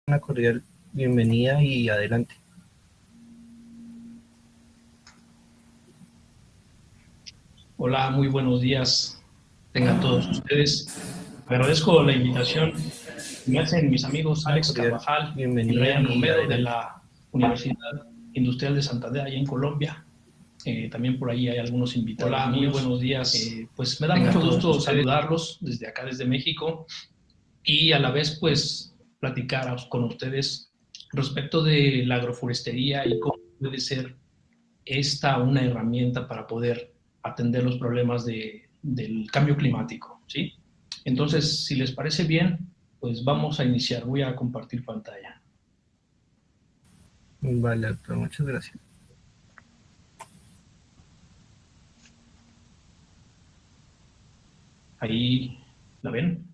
Una cordial bienvenida y adelante. Hola, muy buenos días. Tengan todos ustedes. Agradezco la invitación que me hacen mis amigos Una Alex cordial Carvajal y bienvenida Ryan y Romero de adelante. la Universidad Industrial de Santander, allá en Colombia. También por ahí hay algunos invitados. Hola, míos. Muy buenos días. Pues me da mucho gusto saludarlos desde acá, desde México, y a la vez, pues, platicar con ustedes respecto de la agroforestería y cómo puede ser esta una herramienta para poder atender los problemas del cambio climático, ¿sí? Entonces, si les parece bien, pues vamos a iniciar. Voy a compartir pantalla. Vale, doctor, muchas gracias. Ahí, ¿la ven?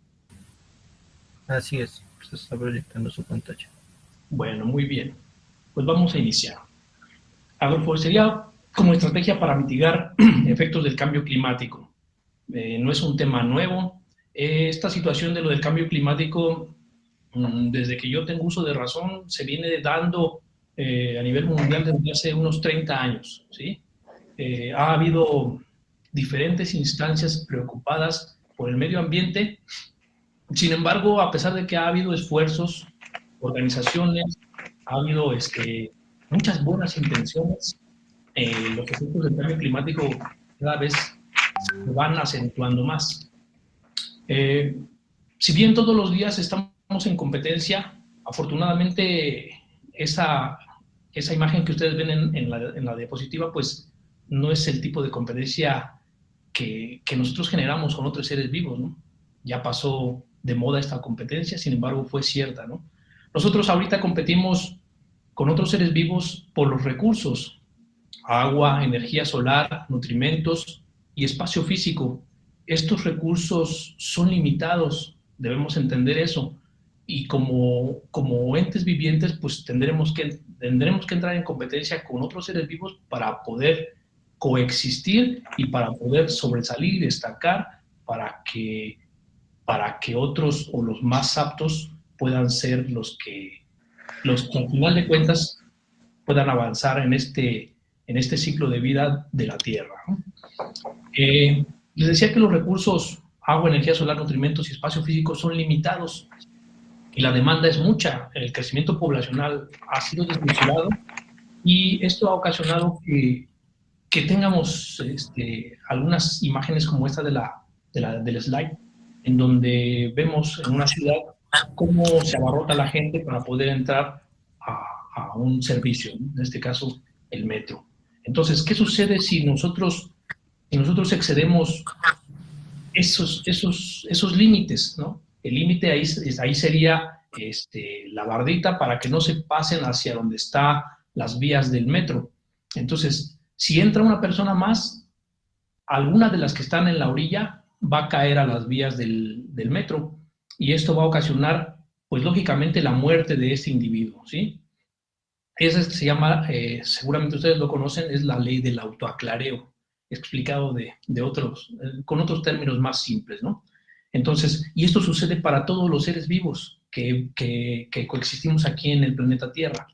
Así es, se está proyectando su pantalla. Bueno, muy bien. Pues vamos a iniciar. Agroforestería como estrategia para mitigar efectos del cambio climático. No es un tema nuevo. Esta situación de lo del cambio climático, desde que yo tengo uso de razón, se viene dando a nivel mundial desde hace unos 30 años, ¿sí? Ha habido diferentes instancias preocupadas por el medio ambiente. Sin embargo, a pesar de que ha habido esfuerzos, organizaciones, ha habido muchas buenas intenciones, los efectos del cambio climático cada vez se van acentuando más. Eh, si bien todos los días estamos en competencia, afortunadamente esa, esa imagen que ustedes ven en la diapositiva, pues no es el tipo de competencia que nosotros generamos con otros seres vivos, ¿no? Ya pasó de moda esta competencia, sin embargo fue cierta, ¿no? Nosotros ahorita competimos con otros seres vivos por los recursos: agua, energía solar, nutrimentos y espacio físico. Estos recursos son limitados, debemos entender eso. Y como entes vivientes, pues tendremos que entrar en competencia con otros seres vivos para poder coexistir y para poder sobresalir y destacar para que otros o los más aptos puedan ser los que al final de cuentas puedan avanzar en este ciclo de vida de la Tierra, ¿no? Les decía que los recursos, agua, energía solar, nutrimentos y espacio físico son limitados y la demanda es mucha. El crecimiento poblacional ha sido desmesurado y esto ha ocasionado que tengamos algunas imágenes como esta del slide, en donde vemos en una ciudad cómo se abarrota la gente para poder entrar a un servicio, ¿no? En este caso, el metro. Entonces, ¿qué sucede si nosotros excedemos esos límites, ¿no? El límite ahí sería la bardita para que no se pasen hacia donde están las vías del metro. Entonces, si entra una persona más, alguna de las que están en la orilla va a caer a las vías del metro y esto va a ocasionar, pues lógicamente, la muerte de este individuo, ¿sí? Esa se llama, seguramente ustedes lo conocen, es la ley del autoaclareo, explicado con otros términos más simples, ¿no? Entonces, y esto sucede para todos los seres vivos que coexistimos aquí en el planeta Tierra.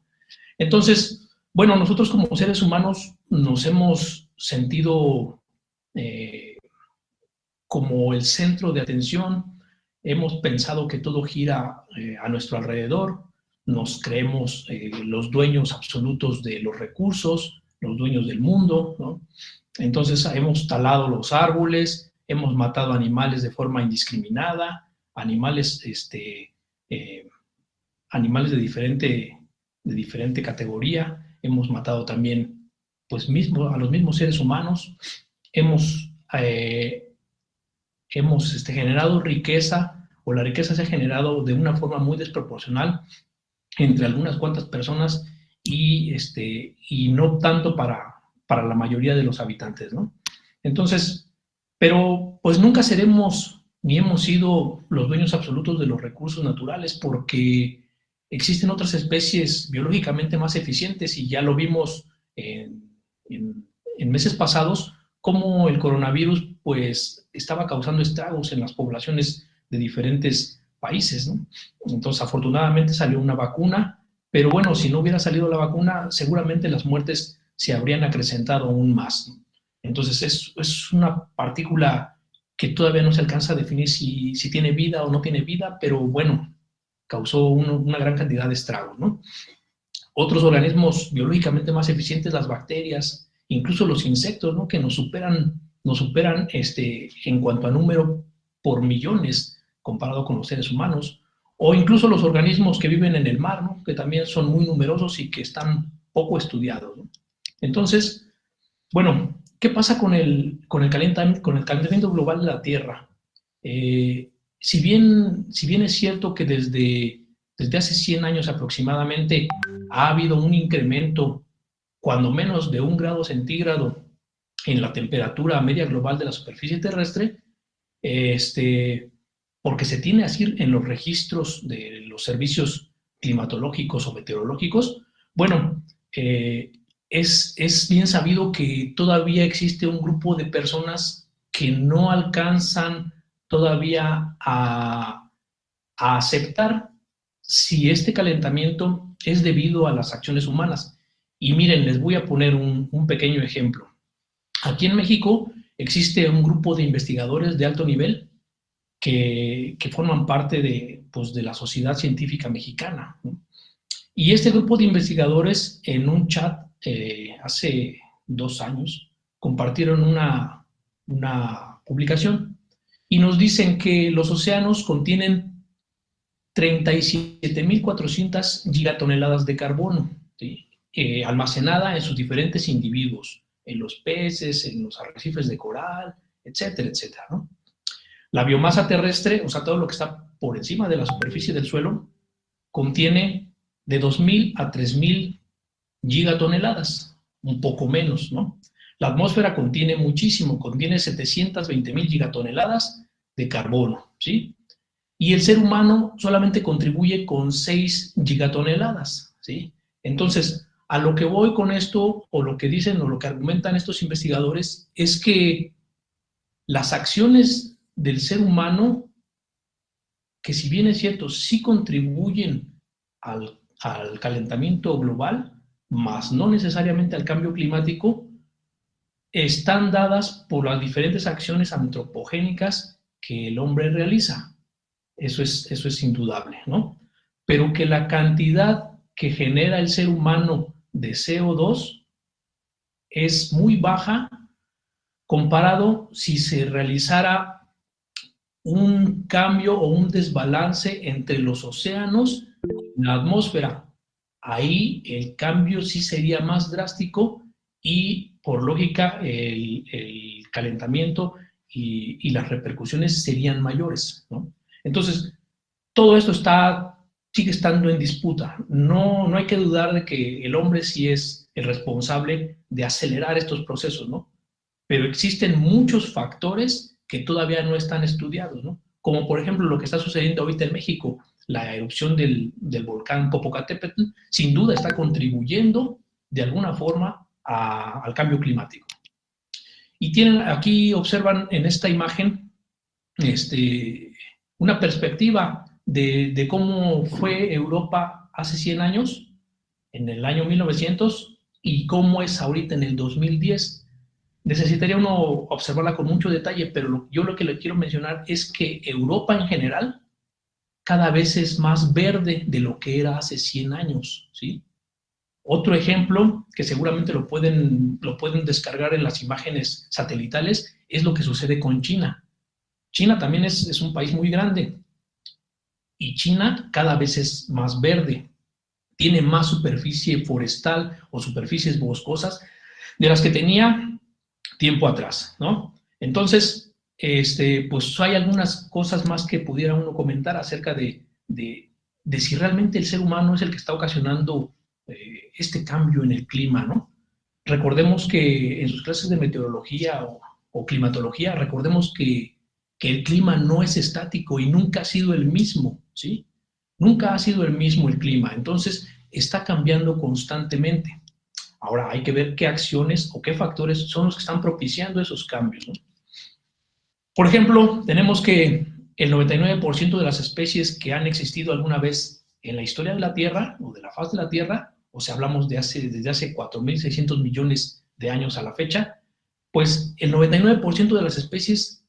Entonces, bueno, nosotros como seres humanos nos hemos sentido eh, como el centro de atención, hemos pensado que todo gira a nuestro alrededor, nos creemos los dueños absolutos de los recursos, los dueños del mundo, ¿no? Entonces hemos talado los árboles, hemos matado animales de forma indiscriminada, animales, animales de diferente categoría, hemos matado también pues mismo, a los mismos seres humanos, hemos generado riqueza, o la riqueza se ha generado de una forma muy desproporcional entre algunas cuantas personas y no tanto para la mayoría de los habitantes, ¿no? Entonces, pero pues nunca seremos ni hemos sido los dueños absolutos de los recursos naturales porque existen otras especies biológicamente más eficientes y ya lo vimos en meses pasados, cómo el coronavirus pues estaba causando estragos en las poblaciones de diferentes países, ¿no? Entonces, afortunadamente salió una vacuna, pero bueno, si no hubiera salido la vacuna, seguramente las muertes se habrían acrecentado aún más, ¿no? Entonces, es una partícula que todavía no se alcanza a definir si tiene vida o no tiene vida, pero bueno, causó una gran cantidad de estragos, ¿no? Otros organismos biológicamente más eficientes, las bacterias, incluso los insectos, ¿no? Que nos superan en cuanto a número por millones comparado con los seres humanos, o incluso los organismos que viven en el mar, ¿no? Que también son muy numerosos y que están poco estudiados, ¿no? Entonces, bueno, ¿qué pasa con el calentamiento global de la Tierra? Si bien es cierto que desde hace 100 años aproximadamente ha habido un incremento, cuando menos de 1 grado centígrado, en la temperatura media global de la superficie terrestre, porque se tiene así en los registros de los servicios climatológicos o meteorológicos, bueno, es bien sabido que todavía existe un grupo de personas que no alcanzan todavía a aceptar si este calentamiento es debido a las acciones humanas. Y miren, les voy a poner un pequeño ejemplo. Aquí en México existe un grupo de investigadores de alto nivel que forman parte de la Sociedad Científica Mexicana, ¿no? Y este grupo de investigadores en un chat hace 2 años compartieron una publicación y nos dicen que los océanos contienen 37.400 gigatoneladas de carbono, ¿sí? Almacenada en sus diferentes individuos, en los peces, en los arrecifes de coral, etcétera, etcétera, ¿no? La biomasa terrestre, o sea, todo lo que está por encima de la superficie del suelo, contiene de 2.000 a 3.000 gigatoneladas, un poco menos, ¿no? La atmósfera contiene muchísimo, contiene 720.000 gigatoneladas de carbono, ¿sí? Y el ser humano solamente contribuye con 6 gigatoneladas, ¿sí? Entonces, a lo que voy con esto, o lo que dicen, o lo que argumentan estos investigadores, es que las acciones del ser humano, que si bien es cierto, sí contribuyen al calentamiento global, más no necesariamente al cambio climático, están dadas por las diferentes acciones antropogénicas que el hombre realiza. Eso es indudable, ¿no? Pero que la cantidad que genera el ser humano de CO2 es muy baja comparado si se realizara un cambio o un desbalance entre los océanos y la atmósfera. Ahí el cambio sí sería más drástico y, por lógica, el calentamiento y las repercusiones serían mayores, ¿no? Entonces, todo esto sigue estando en disputa. No hay que dudar de que el hombre sí es el responsable de acelerar estos procesos, ¿no? Pero existen muchos factores que todavía no están estudiados, ¿no? Como por ejemplo lo que está sucediendo ahorita en México, la erupción del volcán Popocatépetl, sin duda está contribuyendo de alguna forma al cambio climático. Y aquí observan en esta imagen una perspectiva de cómo fue Europa hace 100 años, en el año 1900, y cómo es ahorita en el 2010. Necesitaría uno observarla con mucho detalle, pero yo lo que le quiero mencionar es que Europa en general cada vez es más verde de lo que era hace 100 años, ¿sí? Otro ejemplo, que seguramente lo pueden descargar en las imágenes satelitales, es lo que sucede con China. China también es un país muy grande y China cada vez es más verde, tiene más superficie forestal o superficies boscosas de las que tenía tiempo atrás, ¿no? Entonces, pues hay algunas cosas más que pudiera uno comentar acerca de si realmente el ser humano es el que está ocasionando este cambio en el clima, ¿no? Recordemos que en sus clases de meteorología o climatología, recordemos que el clima no es estático y nunca ha sido el mismo, ¿sí? Nunca ha sido el mismo el clima, entonces está cambiando constantemente. Ahora hay que ver qué acciones o qué factores son los que están propiciando esos cambios, ¿no? Por ejemplo, tenemos que el 99% de las especies que han existido alguna vez en la historia de la Tierra o de la faz de la Tierra, o sea, hablamos desde hace 4.600 millones de años a la fecha, pues el 99% de las especies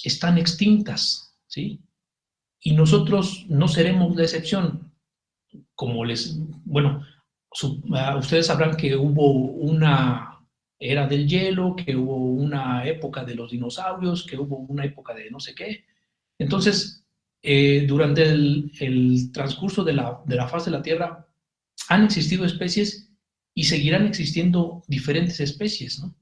están extintas, ¿sí? Y nosotros no seremos la excepción. Bueno, ustedes sabrán que hubo una era del hielo, que hubo una época de los dinosaurios, que hubo una época de no sé qué. Entonces, durante el transcurso de la faz de la Tierra han existido especies y seguirán existiendo diferentes especies, ¿no?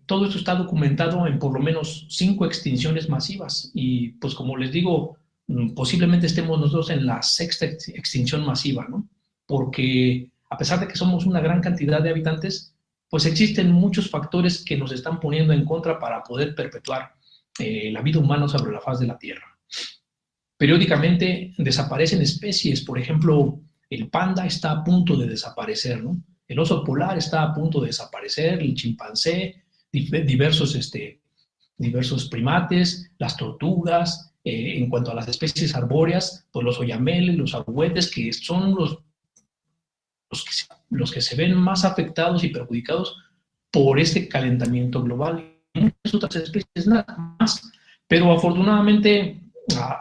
Todo esto está documentado en por lo menos 5 extinciones masivas y pues como les digo, posiblemente estemos nosotros en la 6ª extinción masiva, ¿no? Porque a pesar de que somos una gran cantidad de habitantes, pues existen muchos factores que nos están poniendo en contra para poder perpetuar la vida humana sobre la faz de la Tierra. Periódicamente desaparecen especies, por ejemplo, el panda está a punto de desaparecer, ¿no? El oso polar está a punto de desaparecer, el chimpancé, diversos primates, las tortugas, en cuanto a las especies arbóreas, pues los oyameles, los ahuehuetes, que son los que se ven más afectados y perjudicados por este calentamiento global. Y muchas otras especies nada más, pero afortunadamente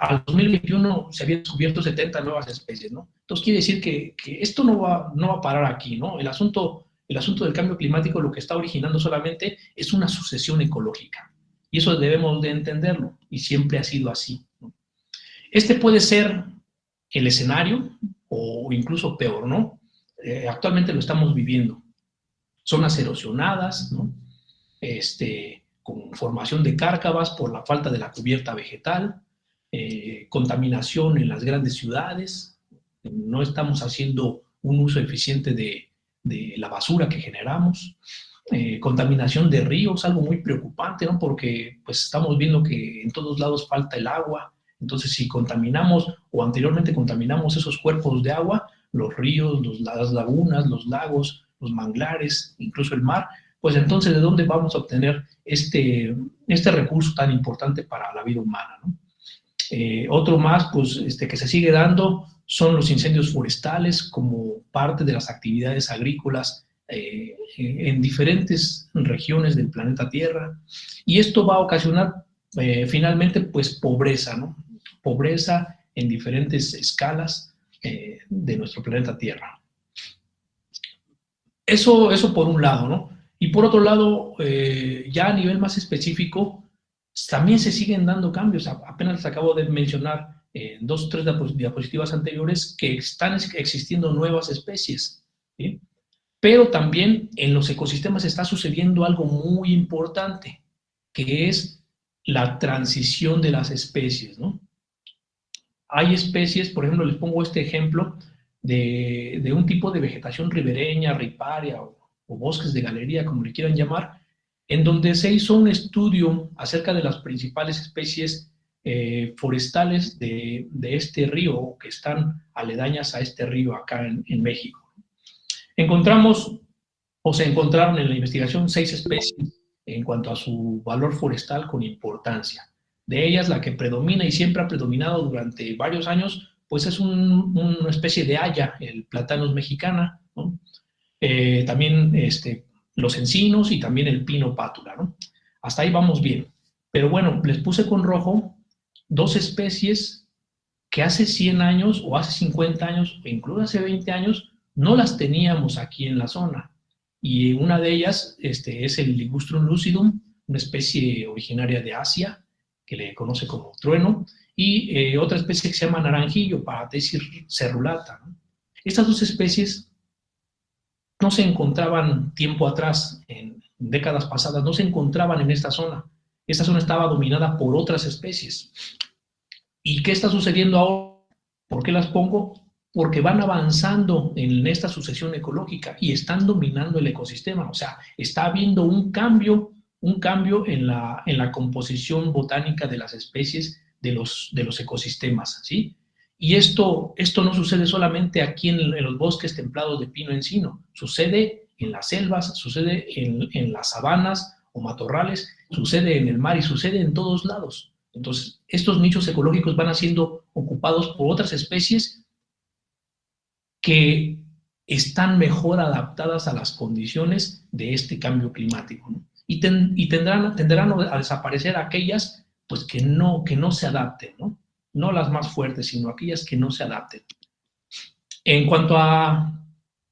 al 2021 se habían descubierto 70 nuevas especies, ¿no? Entonces quiere decir que esto no va a parar aquí, ¿no? El asunto del cambio climático lo que está originando solamente es una sucesión ecológica. Y eso debemos de entenderlo, y siempre ha sido así, ¿no? Este puede ser el escenario, o incluso peor, ¿no? Actualmente lo estamos viviendo. Zonas erosionadas, ¿no? Con formación de cárcavas por la falta de la cubierta vegetal, contaminación en las grandes ciudades, no estamos haciendo un uso eficiente de la basura que generamos, contaminación de ríos, algo muy preocupante, ¿no? Porque pues estamos viendo que en todos lados falta el agua. Entonces si contaminamos o anteriormente contaminamos esos cuerpos de agua, los ríos, las lagunas, los lagos, los manglares, incluso el mar, pues entonces ¿de dónde vamos a obtener este recurso tan importante para la vida humana, ¿no? Otro más, pues, que se sigue dando son los incendios forestales como parte de las actividades agrícolas en diferentes regiones del planeta Tierra. Y esto va a ocasionar finalmente, pues, pobreza, ¿no? Pobreza en diferentes escalas de nuestro planeta Tierra. Eso por un lado, ¿no? Y por otro lado, ya a nivel más específico, también se siguen dando cambios. Apenas les acabo de mencionar en 2 o 3 diapositivas anteriores que están existiendo nuevas especies, ¿sí? Pero también en los ecosistemas está sucediendo algo muy importante, que es la transición de las especies, ¿no? Hay especies, por ejemplo, les pongo este ejemplo de un tipo de vegetación ribereña, riparia o bosques de galería, como le quieran llamar, en donde se hizo un estudio acerca de las principales especies forestales de este río, que están aledañas a este río acá en México. Encontramos, o se encontraron en la investigación, 6 especies en cuanto a su valor forestal con importancia. De ellas, la que predomina y siempre ha predominado durante varios años, pues es una especie de haya, el Platanus mexicana, ¿no? También los encinos y también el pino pátula, ¿no? Hasta ahí vamos bien. Pero bueno, les puse con rojo 2 especies que hace 100 años o hace 50 años o incluso hace 20 años no las teníamos aquí en la zona. Y una de ellas es el Ligustrum lucidum, una especie originaria de Asia, que le conoce como trueno, y otra especie que se llama naranjillo, Parathecis cerulata, ¿no? Estas 2 especies no se encontraban tiempo atrás, en décadas pasadas, no se encontraban en esta zona. Esta zona estaba dominada por otras especies. ¿Y qué está sucediendo ahora? ¿Por qué las pongo? Porque van avanzando en esta sucesión ecológica y están dominando el ecosistema. O sea, está habiendo un cambio en la composición botánica de las especies de los ecosistemas, ¿sí? Y esto no sucede solamente aquí en los bosques templados de pino-encino, sucede en las selvas, sucede en las sabanas o matorrales, sucede en el mar y sucede en todos lados. Entonces, estos nichos ecológicos van siendo ocupados por otras especies que están mejor adaptadas a las condiciones de este cambio climático, ¿no? Y tenderán a desaparecer aquellas pues, que no se adapten, ¿no? No las más fuertes, sino aquellas que no se adapten. En cuanto a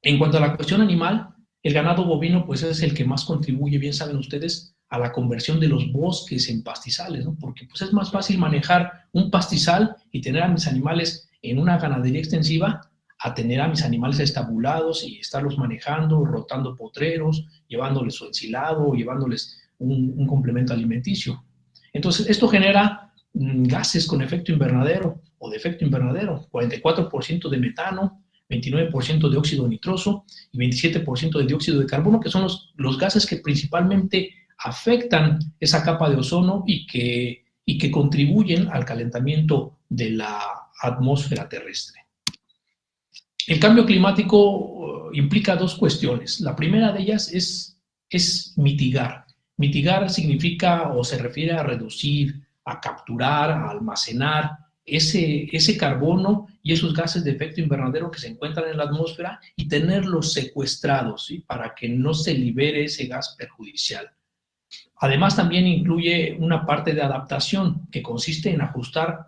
la cuestión animal, el ganado bovino pues, es el que más contribuye, bien saben ustedes, a la conversión de los bosques en pastizales, ¿no? Porque pues, es más fácil manejar un pastizal y tener a mis animales en una ganadería extensiva a tener a mis animales estabulados y estarlos manejando, rotando potreros, llevándoles su ensilado, llevándoles un complemento alimenticio. Entonces, esto genera gases con efecto invernadero o de efecto invernadero, 44% de metano, 29% de óxido nitroso y 27% de dióxido de carbono, que son los gases que principalmente afectan esa capa de ozono y que contribuyen al calentamiento de la atmósfera terrestre. El cambio climático implica dos cuestiones. La primera de ellas es mitigar. Mitigar significa o se refiere a reducir, a capturar, a almacenar ese carbono y esos gases de efecto invernadero que se encuentran en la atmósfera y tenerlos secuestrados, ¿sí? Para que no se libere ese gas perjudicial. Además, también incluye una parte de adaptación que consiste en ajustar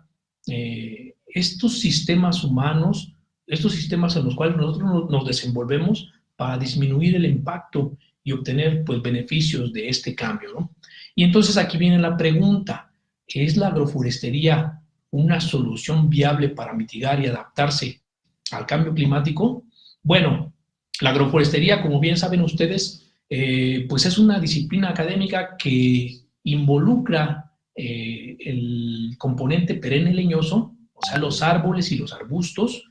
estos sistemas humanos, estos sistemas en los cuales nosotros nos desenvolvemos para disminuir el impacto y obtener pues, beneficios de este cambio, ¿no? Y entonces aquí viene la pregunta, ¿es la agroforestería una solución viable para mitigar y adaptarse al cambio climático? Bueno, la agroforestería, como bien saben ustedes, pues es una disciplina académica que involucra el componente perenne leñoso, o sea, los árboles y los arbustos,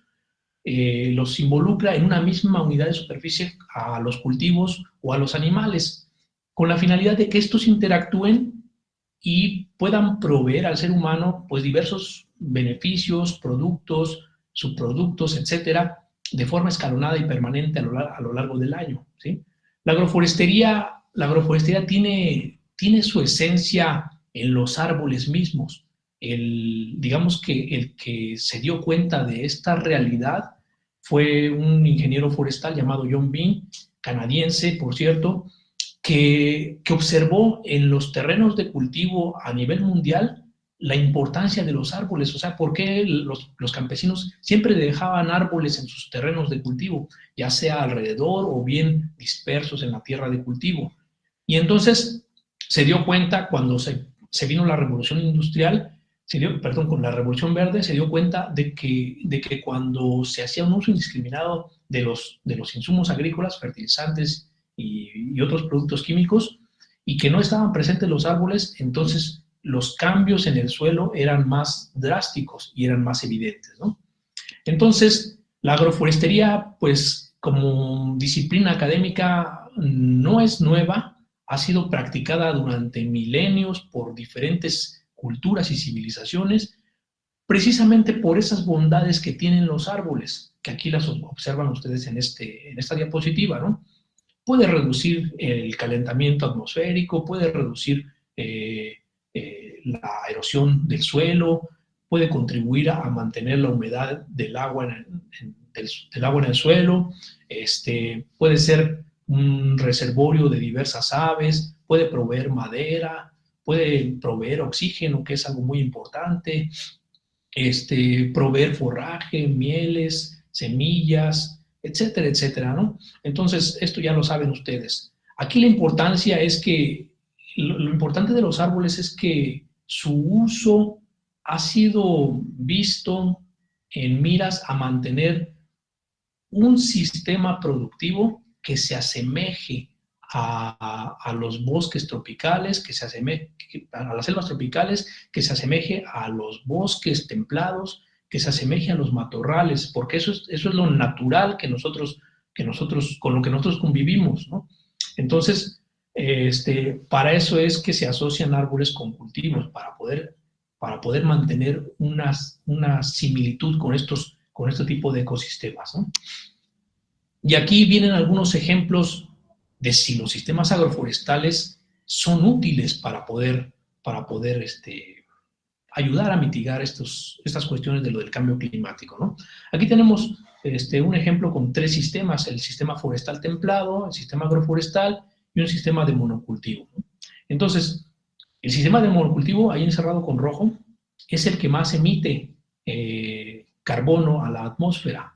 los involucra en una misma unidad de superficie a los cultivos o a los animales, con la finalidad de que estos interactúen y puedan proveer al ser humano pues diversos beneficios, productos, subproductos, etcétera, de forma escalonada y permanente a lo largo del año, ¿sí? La agroforestería tiene su esencia en los árboles mismos. Digamos que el que se dio cuenta de esta realidad fue un ingeniero forestal llamado John Bean, canadiense, por cierto, que observó en los terrenos de cultivo a nivel mundial la importancia de los árboles, o sea, por qué los campesinos siempre dejaban árboles en sus terrenos de cultivo, ya sea alrededor o bien dispersos en la tierra de cultivo. Y entonces se dio cuenta cuando se vino la revolución industrial, con la revolución verde, se dio cuenta de que cuando se hacía un uso indiscriminado de los insumos agrícolas, fertilizantes y otros productos químicos, y que no estaban presentes los árboles, entonces los cambios en el suelo eran más drásticos y eran más evidentes, ¿no? Entonces, la agroforestería, pues, como disciplina académica, no es nueva, ha sido practicada durante milenios por diferentes culturas y civilizaciones, precisamente por esas bondades que tienen los árboles, que aquí las observan ustedes en esta diapositiva, ¿no? Puede reducir el calentamiento atmosférico, puede reducir la erosión del suelo, puede contribuir a mantener la humedad del agua en el suelo, puede ser un reservorio de diversas aves, puede proveer madera, puede proveer oxígeno, que es algo muy importante, proveer forraje, mieles, semillas, etcétera, etcétera, ¿no? Entonces, esto ya lo saben ustedes. Aquí la importancia es que, lo importante de los árboles es que su uso ha sido visto en miras a mantener un sistema productivo que se asemeje a los bosques tropicales, que se asemeje a las selvas tropicales, que se asemeje a los bosques templados, que se asemeje a los matorrales, porque eso es lo natural con lo que nosotros convivimos, ¿no? Entonces, para eso es que se asocian árboles con cultivos, para poder mantener una similitud con este tipo de ecosistemas, ¿no? Y aquí vienen algunos ejemplos de si los sistemas agroforestales son útiles para poder ayudar a mitigar estas cuestiones de lo del cambio climático, ¿no? Aquí tenemos un ejemplo con 3 sistemas: el sistema forestal templado, el sistema agroforestal y un sistema de monocultivo, ¿no? Entonces, el sistema de monocultivo, ahí encerrado con rojo, es el que más emite carbono a la atmósfera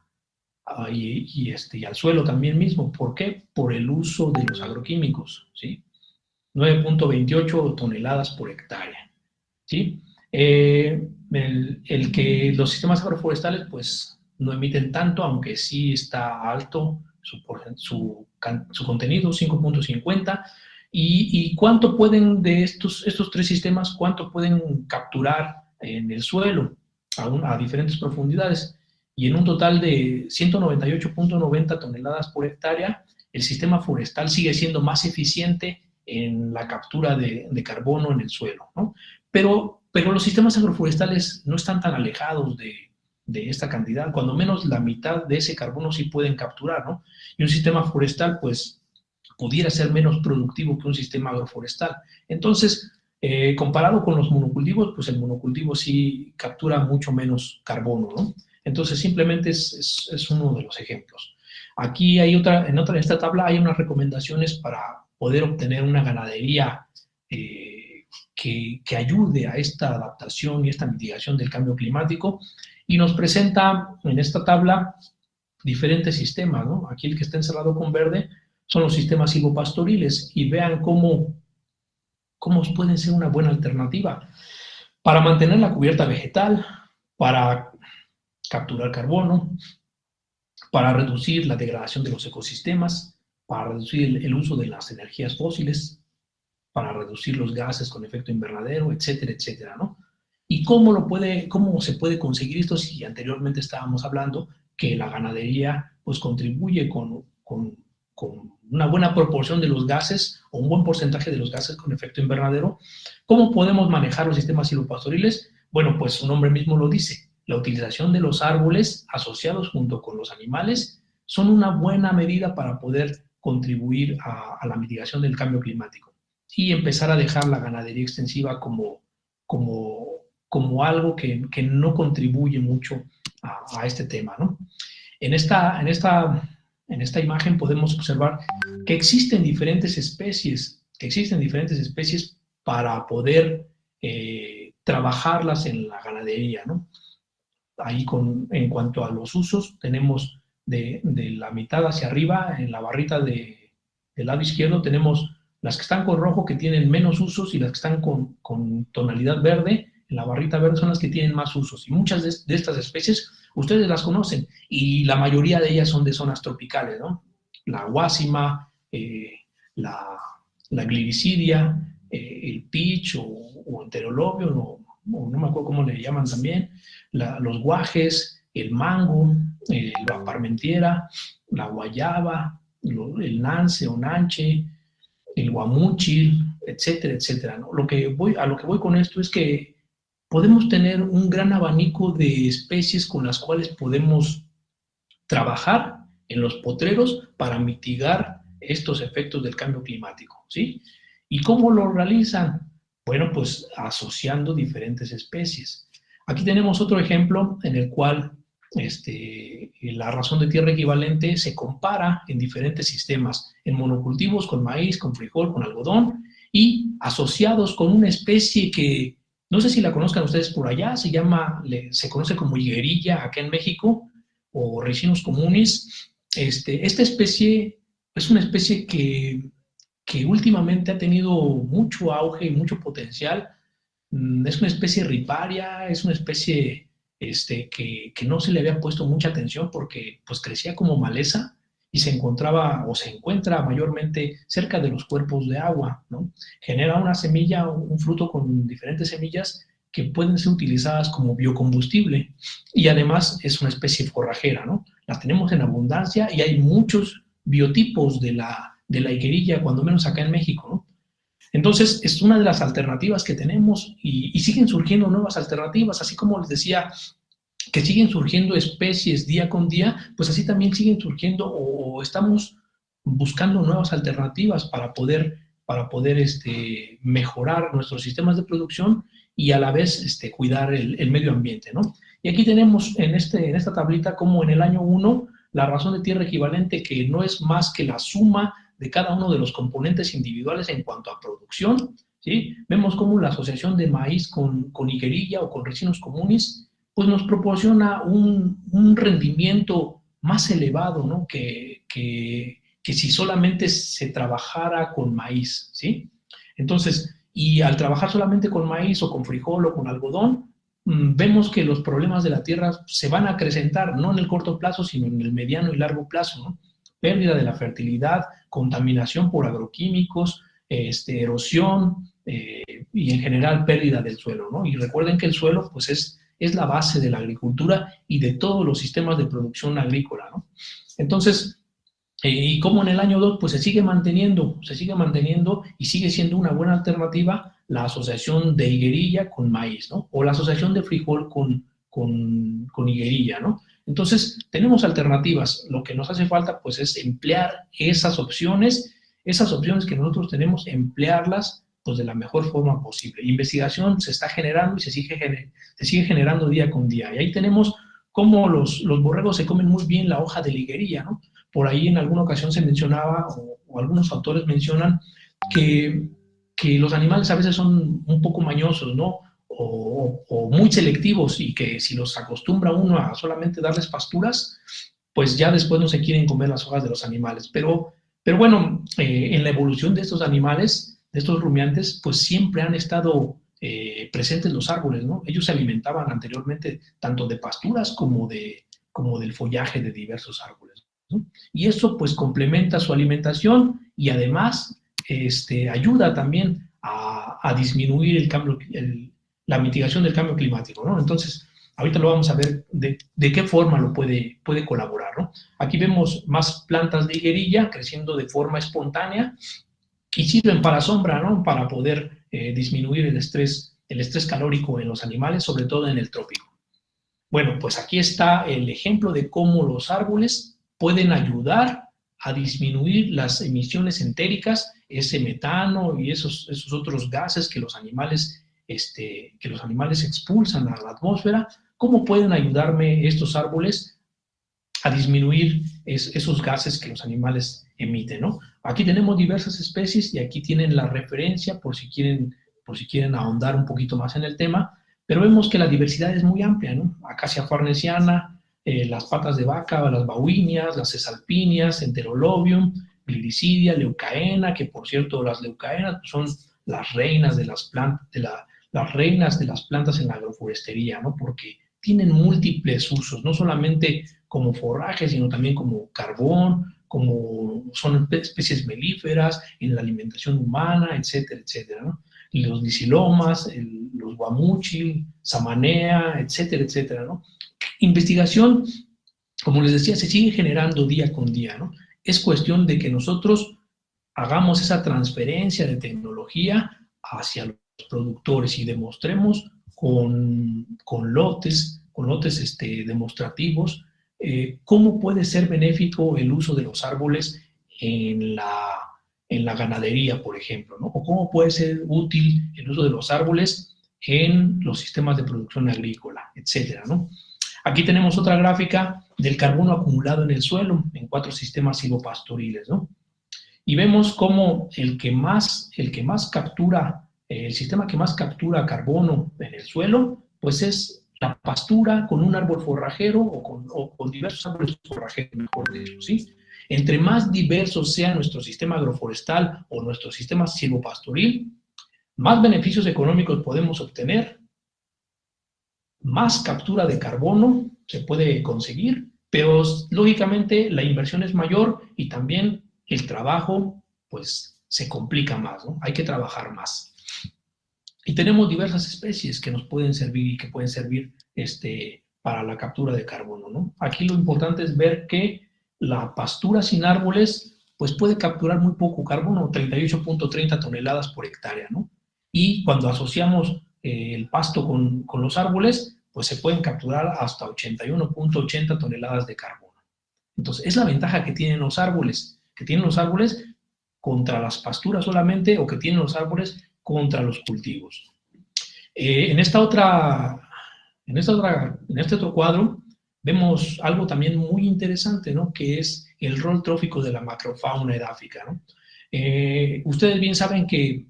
y al suelo también mismo. ¿Por qué? Por el uso de los agroquímicos, ¿sí? 9.28 toneladas por hectárea, ¿sí? Que los sistemas agroforestales, pues, no emiten tanto, aunque sí está alto su contenido, 5.50. ¿Y cuánto pueden de estos 3 sistemas, cuánto pueden capturar en el suelo a diferentes profundidades? Y en un total de 198.90 toneladas por hectárea, el sistema forestal sigue siendo más eficiente en la captura de carbono en el suelo, ¿no? Pero los sistemas agroforestales no están tan alejados de esta cantidad, cuando menos la mitad de ese carbono sí pueden capturar, ¿no? Y un sistema forestal, pues, pudiera ser menos productivo que un sistema agroforestal. Entonces, comparado con los monocultivos, pues el monocultivo sí captura mucho menos carbono, ¿no? Entonces, simplemente es uno de los ejemplos. Aquí hay en esta tabla hay unas recomendaciones para poder obtener una ganadería que ayude a esta adaptación y esta mitigación del cambio climático, y nos presenta en esta tabla diferentes sistemas, ¿no? Aquí el que está encerrado con verde son los sistemas silvopastoriles, y vean cómo pueden ser una buena alternativa para mantener la cubierta vegetal, para capturar carbono, para reducir la degradación de los ecosistemas, para reducir el uso de las energías fósiles, para reducir los gases con efecto invernadero, etcétera, etcétera, ¿no? ¿Y cómo se puede conseguir esto? Si anteriormente estábamos hablando que la ganadería, pues, contribuye con una buena proporción de los gases, o un buen porcentaje de los gases con efecto invernadero. ¿Cómo podemos manejar los sistemas silvopastoriles? Bueno, pues su nombre mismo lo dice: la utilización de los árboles asociados junto con los animales son una buena medida para poder contribuir a la mitigación del cambio climático, y empezar a dejar la ganadería extensiva como algo que no contribuye mucho a este tema, ¿no? En esta imagen podemos observar que existen diferentes especies para poder trabajarlas en la ganadería, ¿no? Ahí, en cuanto a los usos, tenemos de la mitad hacia arriba, en la barrita del lado izquierdo, tenemos las que están con rojo, que tienen menos usos, y las que están con tonalidad verde, en la barrita verde, son las que tienen más usos. Y muchas de estas especies ustedes las conocen, y la mayoría de ellas son de zonas tropicales, ¿no? La guásima, la gliricidia, el pitch o enterolobio, o no me acuerdo cómo le llaman también, los guajes, el mango, la parmentiera, la guayaba, el nance o nanche, el guamúchil, etcétera, etcétera, ¿no? A lo que voy con esto es que podemos tener un gran abanico de especies con las cuales podemos trabajar en los potreros para mitigar estos efectos del cambio climático, ¿sí? ¿Y cómo lo realizan? Bueno, pues asociando diferentes especies. Aquí tenemos otro ejemplo en el cual la razón de tierra equivalente se compara en diferentes sistemas, en monocultivos con maíz, con frijol, con algodón, y asociados con una especie que no sé si la conozcan ustedes por allá, se conoce como higuerilla acá en México, o Ricinus communis. Esta especie es una especie que últimamente ha tenido mucho auge y mucho potencial. Es una especie riparia, es una especie que no se le había puesto mucha atención porque, pues, crecía como maleza y se encuentra mayormente cerca de los cuerpos de agua, ¿no? Genera una semilla, un fruto con diferentes semillas que pueden ser utilizadas como biocombustible, y además es una especie forrajera, ¿no? Las tenemos en abundancia y hay muchos biotipos de la higuerilla, cuando menos acá en México, ¿no? Entonces, es una de las alternativas que tenemos, y siguen surgiendo nuevas alternativas, así como les decía que siguen surgiendo especies día con día, pues así también siguen surgiendo, o estamos buscando nuevas alternativas para poder mejorar nuestros sistemas de producción y a la vez cuidar el medio ambiente, ¿no? Y aquí tenemos en esta tablita como en el año 1 la razón de tierra equivalente, que no es más que la suma de cada uno de los componentes individuales en cuanto a producción, ¿sí? Vemos cómo la asociación de maíz con higuerilla o con ricinus communis pues nos proporciona un rendimiento más elevado, ¿no? que si solamente se trabajara con maíz, ¿sí? Entonces, y al trabajar solamente con maíz o con frijol o con algodón, vemos que los problemas de la tierra se van a acrecentar, no en el corto plazo, sino en el mediano y largo plazo, ¿no? Pérdida de la fertilidad, contaminación por agroquímicos, erosión y en general pérdida del suelo, ¿no? Y recuerden que el suelo pues es la base de la agricultura y de todos los sistemas de producción agrícola, ¿no? Entonces, y como en el año 2 pues se sigue manteniendo y sigue siendo una buena alternativa la asociación de higuerilla con maíz, ¿no? O la asociación de frijol con higuerilla, ¿no? Entonces, tenemos alternativas. Lo que nos hace falta, pues, es emplear esas opciones que nosotros tenemos, emplearlas, pues, de la mejor forma posible. Investigación se está generando y se sigue generando día con día. Y ahí tenemos cómo los borregos se comen muy bien la hoja de la higuerilla, ¿no? Por ahí en alguna ocasión se mencionaba, o algunos autores mencionan, que los animales a veces son un poco mañosos, ¿no? O muy selectivos, y que si los acostumbra uno a solamente darles pasturas, pues ya después no se quieren comer las hojas de los animales. Pero bueno, en la evolución de estos animales, de estos rumiantes, pues siempre han estado presentes los árboles, ¿no? Ellos se alimentaban anteriormente tanto de pasturas como del follaje de diversos árboles, ¿no? Y eso pues complementa su alimentación y además ayuda también a disminuir la mitigación del cambio climático, ¿no? Entonces, ahorita lo vamos a ver de qué forma lo puede colaborar, ¿no? Aquí vemos más plantas de higuerilla creciendo de forma espontánea y sirven para sombra, ¿no? Para poder disminuir el estrés calórico en los animales, sobre todo en el trópico. Bueno, pues aquí está el ejemplo de cómo los árboles pueden ayudar a disminuir las emisiones entéricas, ese metano y esos otros gases que los animales expulsan a la atmósfera. ¿Cómo pueden ayudarme estos árboles a disminuir esos gases que los animales emiten, ¿no? Aquí tenemos diversas especies y aquí tienen la referencia por si quieren ahondar un poquito más en el tema, pero vemos que la diversidad es muy amplia, ¿no? Acacia farnesiana, las patas de vaca, las bauhinias, las cesalpinias, enterolobium, gliricidia, leucaena, que por cierto las leucaenas son las reinas de las plantas, las reinas de las plantas en la agroforestería, ¿no? Porque tienen múltiples usos, no solamente como forraje, sino también como carbón, como son especies melíferas en la alimentación humana, etcétera, etcétera, ¿no? Y los dicilomas, los guamuchil, samanea, etcétera, etcétera, ¿no? Investigación, como les decía, se sigue generando día con día, ¿no? Es cuestión de que nosotros hagamos esa transferencia de tecnología hacia los productores y demostremos con lotes demostrativos cómo puede ser benéfico el uso de los árboles en la ganadería, por ejemplo, ¿no? O cómo puede ser útil el uso de los árboles en los sistemas de producción agrícola, etcétera, ¿no? Aquí tenemos otra gráfica del carbono acumulado en el suelo en 4 sistemas silvopastoriles, ¿no? Y vemos cómo el sistema que más captura carbono en el suelo, pues es la pastura con un árbol forrajero o con diversos árboles forrajeros, mejor dicho, ¿sí? Entre más diverso sea nuestro sistema agroforestal o nuestro sistema silvopastoril, más beneficios económicos podemos obtener, más captura de carbono se puede conseguir, pero lógicamente la inversión es mayor y también el trabajo pues se complica más, ¿no? Hay que trabajar más. Y tenemos diversas especies que nos pueden servir y que pueden servir para la captura de carbono, ¿no? Aquí lo importante es ver que la pastura sin árboles pues puede capturar muy poco carbono, 38.30 toneladas por hectárea, ¿no? Y cuando asociamos el pasto con los árboles, pues se pueden capturar hasta 81.80 toneladas de carbono. Entonces, es la ventaja que tienen los árboles contra las pasturas solamente, o que tienen los árboles contra los cultivos. En este otro cuadro vemos algo también muy interesante, ¿no? Que es el rol trófico de la macrofauna edáfica, ¿no? Ustedes bien saben que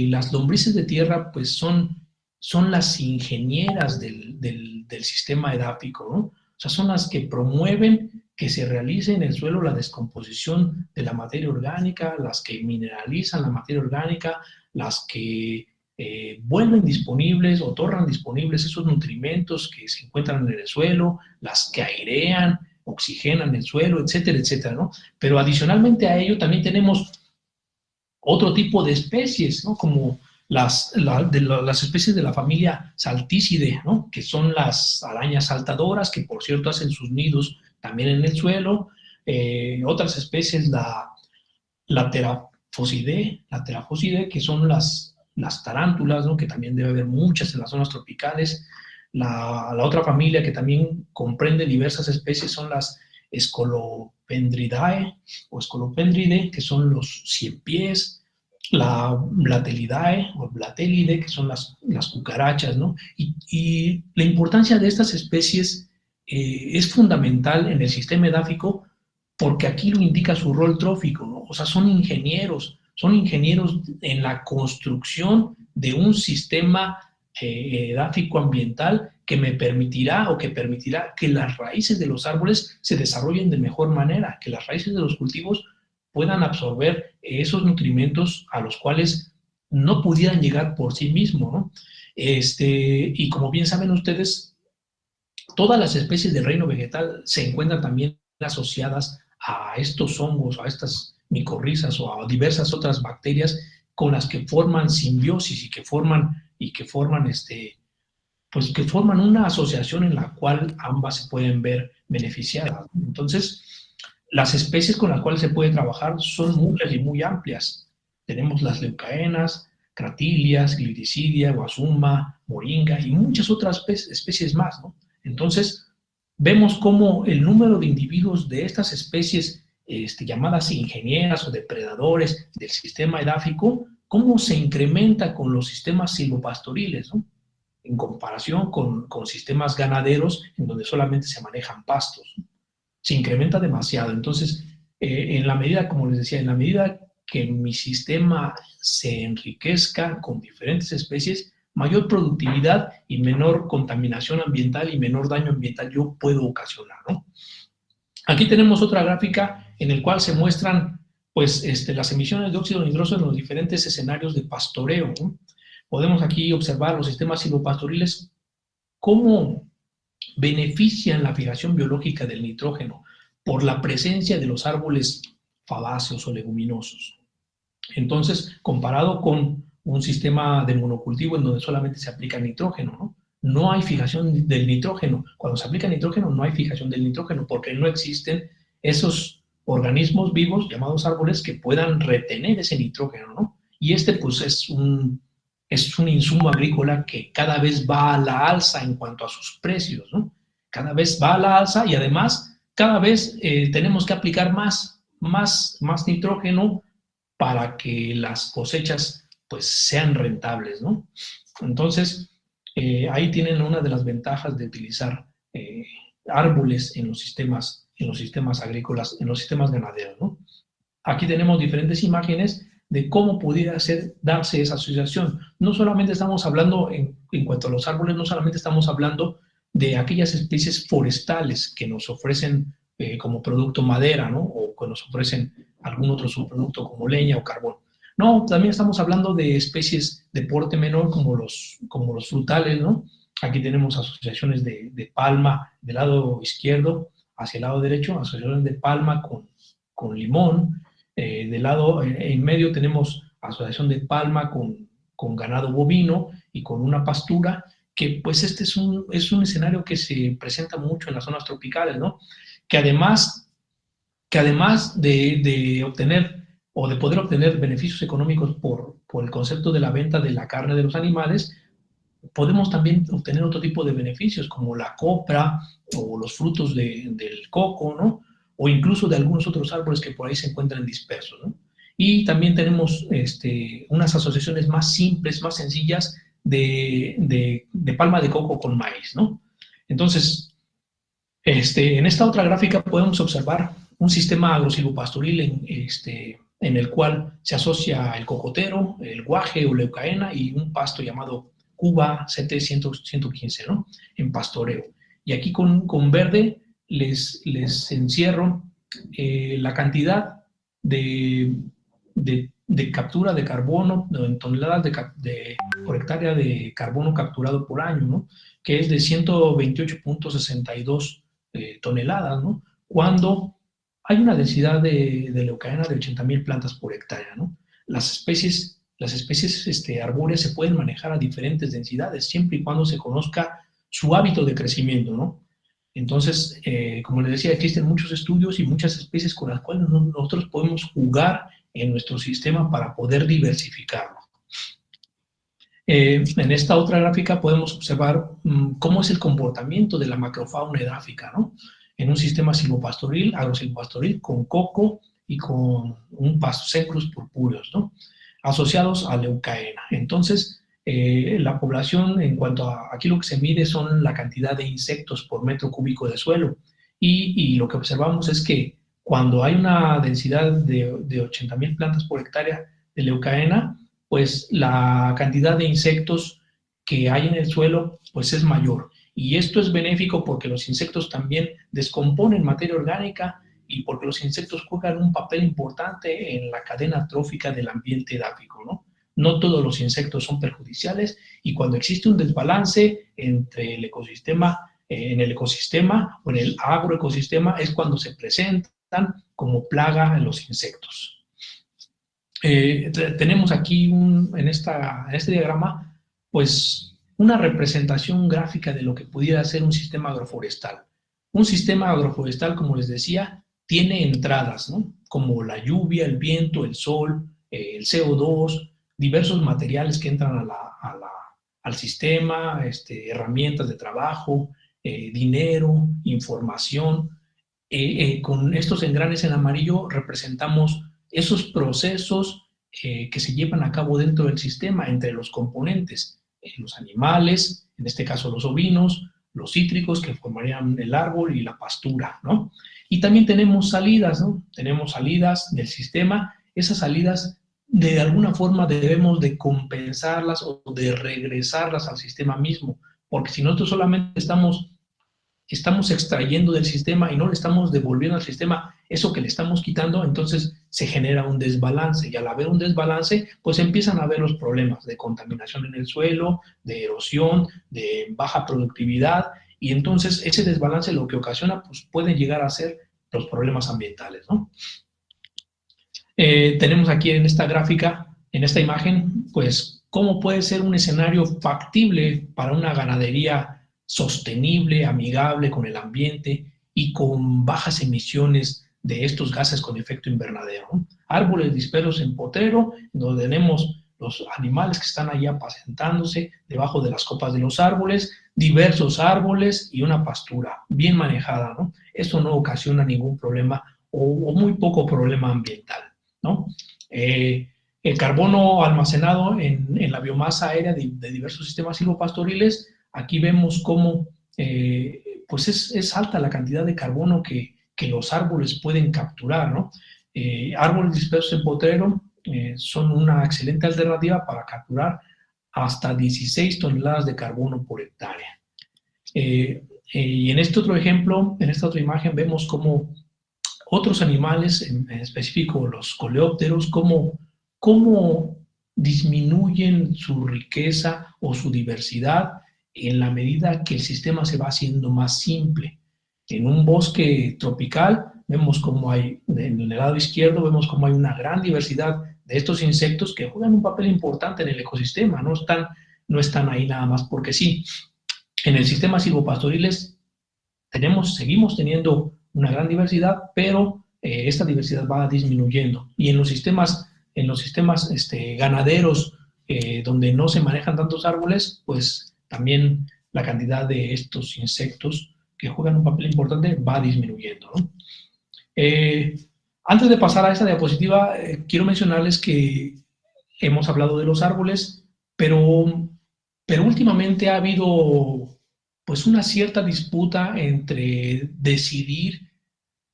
las lombrices de tierra pues son las ingenieras del sistema edáfico, ¿no? O sea, son las que promueven que se realice en el suelo la descomposición de la materia orgánica, las que mineralizan la materia orgánica, las que vuelven disponibles o tornan disponibles esos nutrimentos que se encuentran en el suelo, las que airean, oxigenan el suelo, etcétera, etcétera, ¿no? Pero adicionalmente a ello también tenemos otro tipo de especies, ¿no? Como las especies de la familia Salticidae, ¿no? Que son las arañas saltadoras, que por cierto hacen sus nidos también en el suelo. Otras especies, la Terafosidae, que son las tarántulas, ¿no? Que también debe haber muchas en las zonas tropicales. La otra familia que también comprende diversas especies son las Scolopendridae o Scolopendridae, que son los ciempiés, la Blatelidae o Blatelidae, que son las cucarachas, ¿no? Y la importancia de estas especies es fundamental en el sistema edáfico porque aquí lo indica su rol trófico, ¿no? O sea, son ingenieros en la construcción de un sistema edáfico ambiental que me permitirá o que permitirá que las raíces de los árboles se desarrollen de mejor manera, que las raíces de los cultivos puedan absorber esos nutrimentos a los cuales no pudieran llegar por sí mismos, ¿no? Y como bien saben ustedes, todas las especies del reino vegetal se encuentran también asociadas a estos hongos, a estas micorrizas o a diversas otras bacterias con las que forman simbiosis y que forman pues que forman una asociación en la cual ambas se pueden ver beneficiadas. Entonces, las especies con las cuales se puede trabajar son muchas y muy amplias. Tenemos las leucaenas, cratilias, gliricidia, guasuma, moringa y muchas otras especies más, ¿no? Entonces, vemos cómo el número de individuos de estas especies llamadas ingenieras o depredadores del sistema edáfico, cómo se incrementa con los sistemas silvopastoriles, ¿no? En comparación con sistemas ganaderos en donde solamente se manejan pastos. Se incrementa demasiado. Entonces, en la medida, como les decía, en la medida que mi sistema se enriquezca con diferentes especies, mayor productividad y menor contaminación ambiental y menor daño ambiental yo puedo ocasionar, ¿no? Aquí tenemos otra gráfica en la cual se muestran pues, las emisiones de óxido nitroso en los diferentes escenarios de pastoreo, ¿no? Podemos aquí observar los sistemas silvopastoriles cómo benefician la fijación biológica del nitrógeno por la presencia de los árboles fabáceos o leguminosos. Entonces, comparado con un sistema de monocultivo en donde solamente se aplica nitrógeno, ¿no? No hay fijación del nitrógeno. Cuando se aplica nitrógeno no hay fijación del nitrógeno porque no existen esos organismos vivos llamados árboles que puedan retener ese nitrógeno, ¿no? Y pues es un insumo agrícola que cada vez va a la alza en cuanto a sus precios, ¿no? Cada vez va a la alza y además cada vez tenemos que aplicar más nitrógeno para que las cosechas pues sean rentables, ¿no? Entonces, ahí tienen una de las ventajas de utilizar árboles en los sistemas agrícolas, en los sistemas ganaderos, ¿no? Aquí tenemos diferentes imágenes de cómo pudiera darse esa asociación. No solamente estamos hablando, en cuanto a los árboles, no solamente estamos hablando de aquellas especies forestales que nos ofrecen como producto madera, ¿no? O que nos ofrecen algún otro subproducto como leña o carbón. No, también estamos hablando de especies de porte menor como los frutales, ¿no? Aquí tenemos asociaciones de palma del lado izquierdo hacia el lado derecho, asociaciones de palma con limón. Del lado en medio tenemos asociación de palma con ganado bovino y con una pastura, que pues este es un escenario que se presenta mucho en las zonas tropicales, ¿no? Que además de obtener o de poder obtener beneficios económicos por el concepto de la venta de la carne de los animales, podemos también obtener otro tipo de beneficios, como la copra o los frutos del coco, ¿no? O incluso de algunos otros árboles que por ahí se encuentran dispersos, ¿no? Y también tenemos unas asociaciones más simples, más sencillas de palma de coco con maíz, ¿no? Entonces, en esta otra gráfica podemos observar un sistema agrosilvopastoril en el cual se asocia el cocotero, el guaje o leucaena y un pasto llamado Cuba CT115, ¿no? En pastoreo. Y aquí con verde les encierro la cantidad de captura de carbono, en toneladas por hectárea de carbono capturado por año, ¿no? Que es de 128.62 toneladas, ¿no? Cuando hay una densidad de leucaena de 80.000 plantas por hectárea, ¿no? Las especies arbóreas se pueden manejar a diferentes densidades, siempre y cuando se conozca su hábito de crecimiento, ¿no? Entonces, como les decía, existen muchos estudios y muchas especies con las cuales nosotros podemos jugar en nuestro sistema para poder diversificarlo. En esta otra gráfica podemos observar cómo es el comportamiento de la macrofauna edáfica, ¿no? En un sistema silvopastoril, agrosilvopastoril, con coco y con un pasto Cenchrus purpureus, ¿no? Asociados a leucaena. Entonces, la población, en cuanto a aquí lo que se mide son la cantidad de insectos por metro cúbico de suelo, y lo que observamos es que cuando hay una densidad de 80.000 plantas por hectárea de leucaena, pues la cantidad de insectos que hay en el suelo pues es mayor. Y esto es benéfico porque los insectos también descomponen materia orgánica y porque los insectos juegan un papel importante en la cadena trófica del ambiente edáfico, ¿no? No todos los insectos son perjudiciales, y cuando existe un desbalance entre el ecosistema, en el ecosistema o en el agroecosistema, es cuando se presentan como plaga los insectos. Tenemos aquí en este diagrama pues una representación gráfica de lo que pudiera ser un sistema agroforestal. Un sistema agroforestal, como les decía, tiene entradas, ¿no? Como la lluvia, el viento, el sol, el CO2, diversos materiales que entran al sistema, herramientas de trabajo, dinero, información. Con estos engranes en amarillo representamos esos procesos que se llevan a cabo dentro del sistema entre los componentes, los animales, en este caso los ovinos, los cítricos que formarían el árbol y la pastura, ¿no? Y también tenemos salidas, ¿no? Tenemos salidas del sistema. Esas salidas de alguna forma debemos de compensarlas o de regresarlas al sistema mismo, porque si nosotros solamente estamos extrayendo del sistema y no le estamos devolviendo al sistema eso que le estamos quitando, entonces se genera un desbalance, y al haber un desbalance, pues empiezan a haber los problemas de contaminación en el suelo, de erosión, de baja productividad, y entonces ese desbalance lo que ocasiona, pues pueden llegar a ser los problemas ambientales, ¿no? Tenemos aquí en esta gráfica, en esta imagen, pues cómo puede ser un escenario factible para una ganadería sostenible, amigable con el ambiente y con bajas emisiones de estos gases con efecto invernadero, ¿no? Árboles dispersos en potrero, donde tenemos los animales que están allí apacentándose debajo de las copas de los árboles, diversos árboles y una pastura bien manejada, ¿no? Esto no ocasiona ningún problema o muy poco problema ambiental, ¿no? El carbono almacenado en la biomasa aérea de diversos sistemas silvopastoriles. Aquí vemos cómo pues es alta la cantidad de carbono que los árboles pueden capturar, ¿no? Árboles dispersos en potrero son una excelente alternativa para capturar hasta 16 toneladas de carbono por hectárea. Y en este otro ejemplo, en esta otra imagen, vemos cómo otros animales, en específico los coleópteros, cómo disminuyen su riqueza o su diversidad en la medida que el sistema se va haciendo más simple. En un bosque tropical vemos cómo hay, en el lado izquierdo, vemos cómo hay una gran diversidad de estos insectos que juegan un papel importante en el ecosistema, no están ahí nada más porque sí. En el sistema silvopastoriles seguimos teniendo una gran diversidad, pero esta diversidad va disminuyendo. Y en los sistemas ganaderos, donde no se manejan tantos árboles, pues también la cantidad de estos insectos que juegan un papel importante va disminuyendo, ¿no? Antes de pasar a esta diapositiva, quiero mencionarles que hemos hablado de los árboles, pero Pero últimamente ha habido pues una cierta disputa entre decidir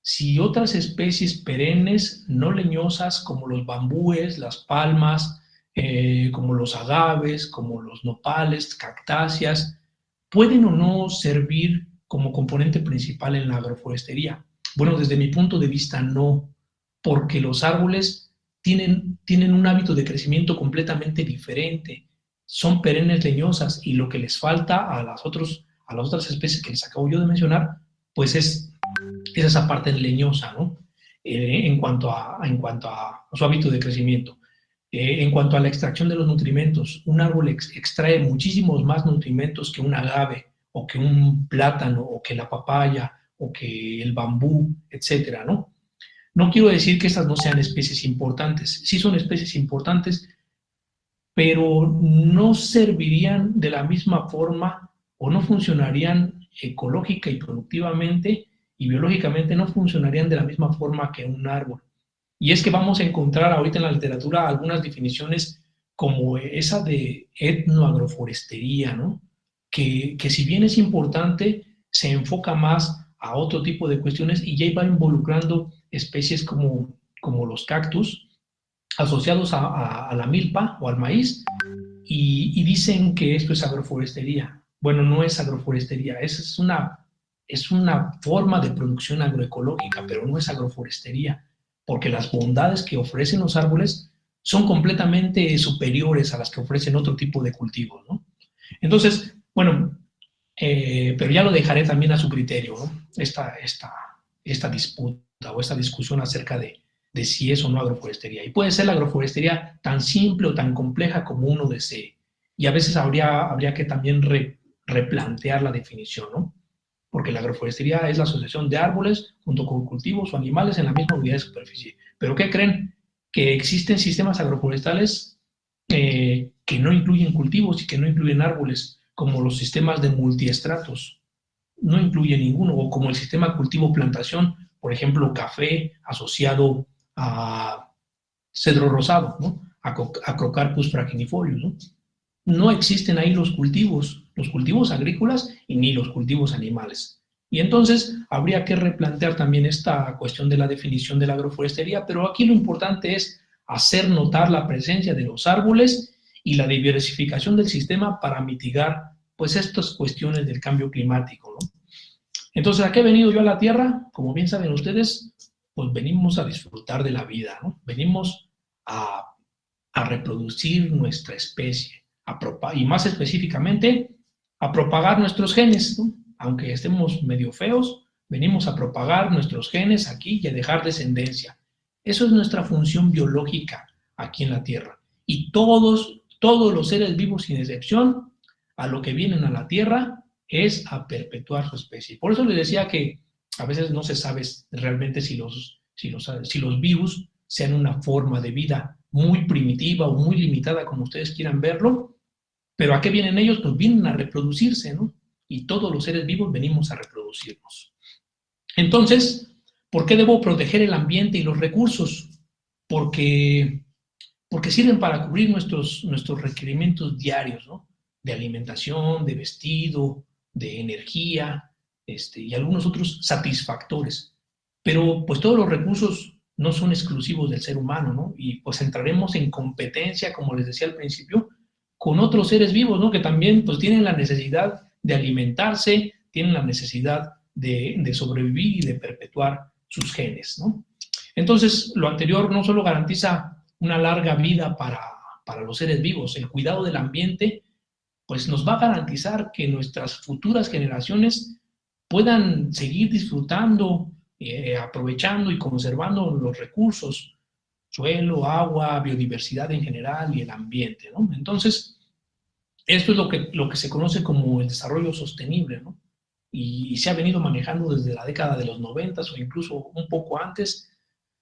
si otras especies perennes no leñosas como los bambúes, las palmas, como los agaves, como los nopales, cactáceas, pueden o no servir como componente principal en la agroforestería. Bueno, desde mi punto de vista no, porque los árboles tienen un hábito de crecimiento completamente diferente. Son perennes leñosas y lo que les falta a las otras especies que les acabo yo de mencionar, pues es esa parte leñosa, ¿no? En cuanto a su hábito de crecimiento. En cuanto a la extracción de los nutrimentos, un árbol extrae muchísimos más nutrimentos que un agave, o que un plátano, o que la papaya, o que el bambú, etcétera, ¿no? No quiero decir que estas no sean especies importantes, sí son especies importantes, pero no servirían de la misma forma o no funcionarían ecológica y productivamente y biológicamente no funcionarían de la misma forma que un árbol. Y es que vamos a encontrar ahorita en la literatura algunas definiciones como esa de etnoagroforestería, ¿no? Que si bien es importante, se enfoca más a otro tipo de cuestiones y ya va involucrando especies como los cactus asociados a la milpa o al maíz y dicen que esto es agroforestería. Bueno, no es agroforestería, es una forma de producción agroecológica, pero no es agroforestería, porque las bondades que ofrecen los árboles son completamente superiores a las que ofrecen otro tipo de cultivos, ¿no? Entonces, bueno, pero ya lo dejaré también a su criterio, ¿no? Esta disputa o esta discusión acerca de si es o no agroforestería. Y puede ser la agroforestería tan simple o tan compleja como uno desee. Y a veces habría que también replantear la definición, ¿no? Porque la agroforestería es la asociación de árboles junto con cultivos o animales en la misma unidad de superficie. ¿Pero qué creen? Que existen sistemas agroforestales que no incluyen cultivos y que no incluyen árboles, como los sistemas de multiestratos. No incluye ninguno, o como el sistema cultivo-plantación, por ejemplo, café asociado a cedro rosado, ¿no? A Crocarpus fraginifolius, ¿no? No existen ahí los cultivos agrícolas y ni los cultivos animales. Y entonces habría que replantear también esta cuestión de la definición de la agroforestería, pero aquí lo importante es hacer notar la presencia de los árboles y la diversificación del sistema para mitigar pues estas cuestiones del cambio climático, ¿no? Entonces, ¿a qué he venido yo a la Tierra? Como bien saben ustedes, pues venimos a disfrutar de la vida, ¿no? Venimos a reproducir nuestra especie, y más específicamente, a propagar nuestros genes, ¿no? Aunque estemos medio feos, venimos a propagar nuestros genes aquí y a dejar descendencia. Eso es nuestra función biológica aquí en la Tierra. Y todos los seres vivos, sin excepción, a lo que vienen a la Tierra es a perpetuar su especie. Por eso les decía que a veces no se sabe realmente si los virus sean una forma de vida muy primitiva o muy limitada, como ustedes quieran verlo, pero ¿a qué vienen ellos? Pues vienen a reproducirse, ¿no? Y todos los seres vivos venimos a reproducirnos. Entonces, ¿por qué debo proteger el ambiente y los recursos? Porque sirven para cubrir nuestros requerimientos diarios, ¿no? De alimentación, de vestido, de energía, y algunos otros satisfactores. Pero pues todos los recursos no son exclusivos del ser humano, ¿no? Y pues entraremos en competencia, como les decía al principio, con otros seres vivos, ¿no? Que también pues tienen la necesidad de alimentarse, tienen la necesidad de sobrevivir y de perpetuar sus genes, ¿no? Entonces, lo anterior no solo garantiza una larga vida para los seres vivos, el cuidado del ambiente, pues nos va a garantizar que nuestras futuras generaciones puedan seguir disfrutando, aprovechando y conservando los recursos, suelo, agua, biodiversidad en general y el ambiente, ¿no? Entonces, esto es lo que se conoce como el desarrollo sostenible, ¿no? Y se ha venido manejando desde la década de los 90 o incluso un poco antes,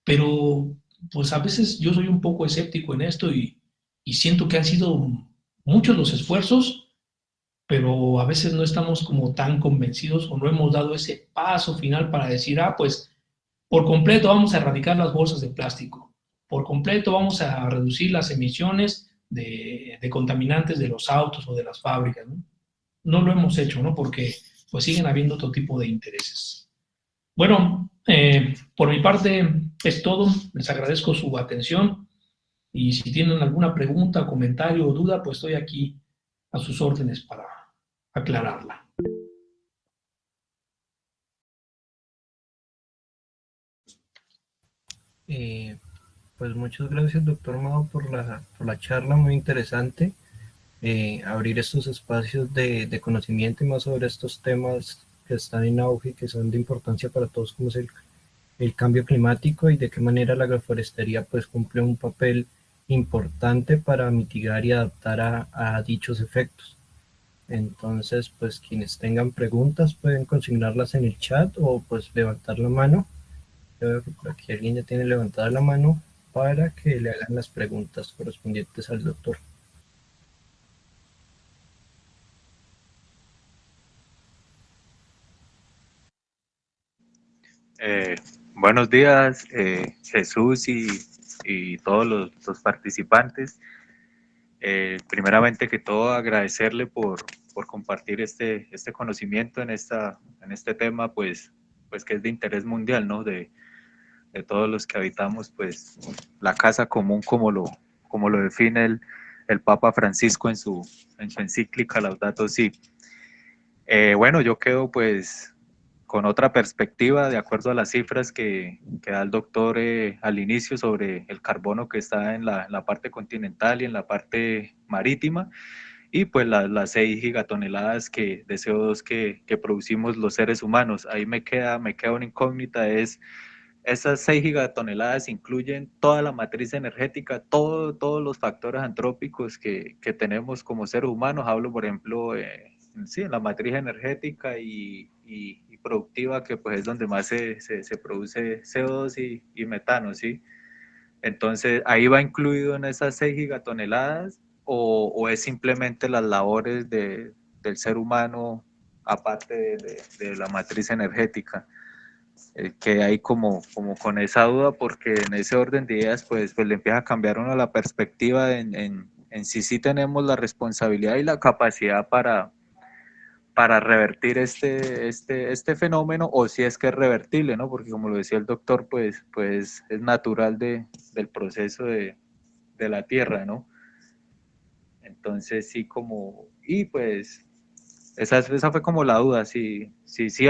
pero pues a veces yo soy un poco escéptico en esto y siento que han sido muchos los esfuerzos, pero a veces no estamos como tan convencidos o no hemos dado ese paso final para decir, pues por completo vamos a erradicar las bolsas de plástico, por completo vamos a reducir las emisiones de contaminantes de los autos o de las fábricas, ¿no? No lo hemos hecho, ¿no? Porque pues siguen habiendo otro tipo de intereses. Bueno, por mi parte es todo. Les agradezco su atención y si tienen alguna pregunta, comentario o duda, pues estoy aquí a sus órdenes para aclararla. Eh, pues muchas gracias, doctor Mao, por la charla muy interesante. Abrir estos espacios de conocimiento y más sobre estos temas que están en auge y que son de importancia para todos, como es el cambio climático y de qué manera la agroforestería pues cumple un papel importante para mitigar y adaptar a dichos efectos. Entonces, pues quienes tengan preguntas pueden consignarlas en el chat o pues levantar la mano. Yo veo que por aquí alguien ya tiene levantada la mano para que le hagan las preguntas correspondientes al doctor. Eh, Buenos días, Jesús y todos los participantes. Primeramente que todo, agradecerle por compartir este conocimiento en este tema, pues que es de interés mundial, ¿no? De todos los que habitamos, pues, la casa común, como lo define el Papa Francisco en su encíclica Laudato Si. Bueno, yo quedo, pues, con otra perspectiva, de acuerdo a las cifras que da el doctor al inicio sobre el carbono que está en la parte continental y en la parte marítima, y pues las 6 gigatoneladas de CO2 que producimos los seres humanos. Ahí me queda una incógnita, esas 6 gigatoneladas incluyen toda la matriz energética, todos los factores antrópicos que tenemos como seres humanos. Hablo, por ejemplo, sí, en la matriz energética y productiva, que pues es donde más se produce CO2 y metano, ¿sí? Entonces, ¿ahí va incluido en esas 6 gigatoneladas o es simplemente las labores del ser humano aparte de la matriz energética? Que hay como con esa duda, porque en ese orden de ideas pues le empieza a cambiar uno la perspectiva en si tenemos la responsabilidad y la capacidad para revertir este fenómeno, o si es que es revertible, ¿no? Porque como lo decía el doctor, pues es natural del proceso de la Tierra, ¿no? Entonces sí, y pues esa fue como la duda, si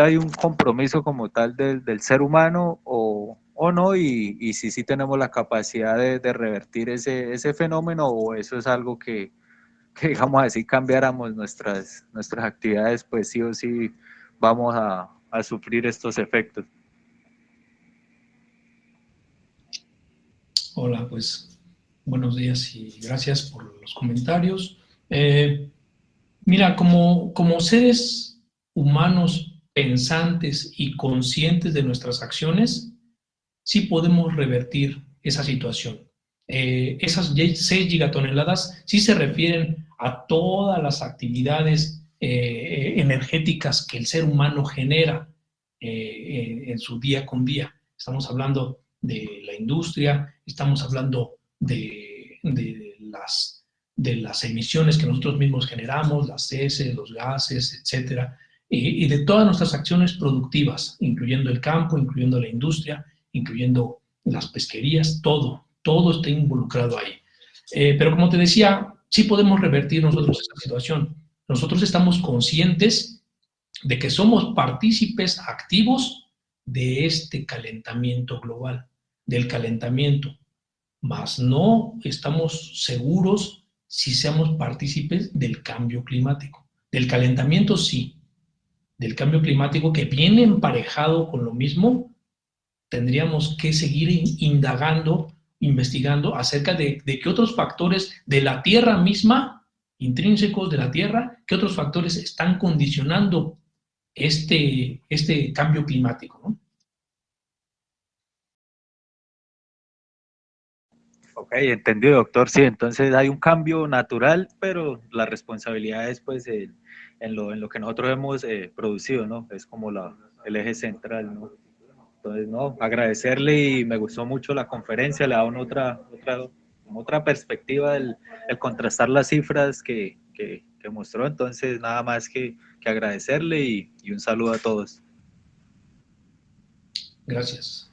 hay un compromiso como tal del ser humano o no, y si sí tenemos la capacidad de revertir ese fenómeno, o eso es algo que digamos así, cambiáramos nuestras actividades, pues sí o sí vamos a sufrir estos efectos. Hola, pues buenos días y gracias por los comentarios. Mira, como seres humanos pensantes y conscientes de nuestras acciones, sí podemos revertir esa situación. Esas 6 gigatoneladas sí se refieren a todas las actividades energéticas que el ser humano genera en su día con día. Estamos hablando de la industria, estamos hablando de las emisiones que nosotros mismos generamos, las heces, los gases, etcétera, y de todas nuestras acciones productivas, incluyendo el campo, incluyendo la industria, incluyendo las pesquerías, todo está involucrado ahí. Pero como te decía, sí podemos revertir nosotros esta situación. Nosotros estamos conscientes de que somos partícipes activos de este calentamiento global, del calentamiento, mas no estamos seguros si seamos partícipes del cambio climático. Del calentamiento sí, del cambio climático que viene emparejado con lo mismo, tendríamos que seguir indagando, investigando acerca de qué otros factores de la Tierra misma, intrínsecos de la Tierra, qué otros factores están condicionando este cambio climático, ¿no? Ok, entendido, doctor. Sí, entonces hay un cambio natural, pero la responsabilidad es pues en lo que nosotros hemos producido, ¿no? Es como el eje central, ¿no? Entonces, no, agradecerle, y me gustó mucho la conferencia. Le da otra como otra perspectiva el contrastar las cifras que mostró. Entonces, nada más que agradecerle y un saludo a todos. Gracias.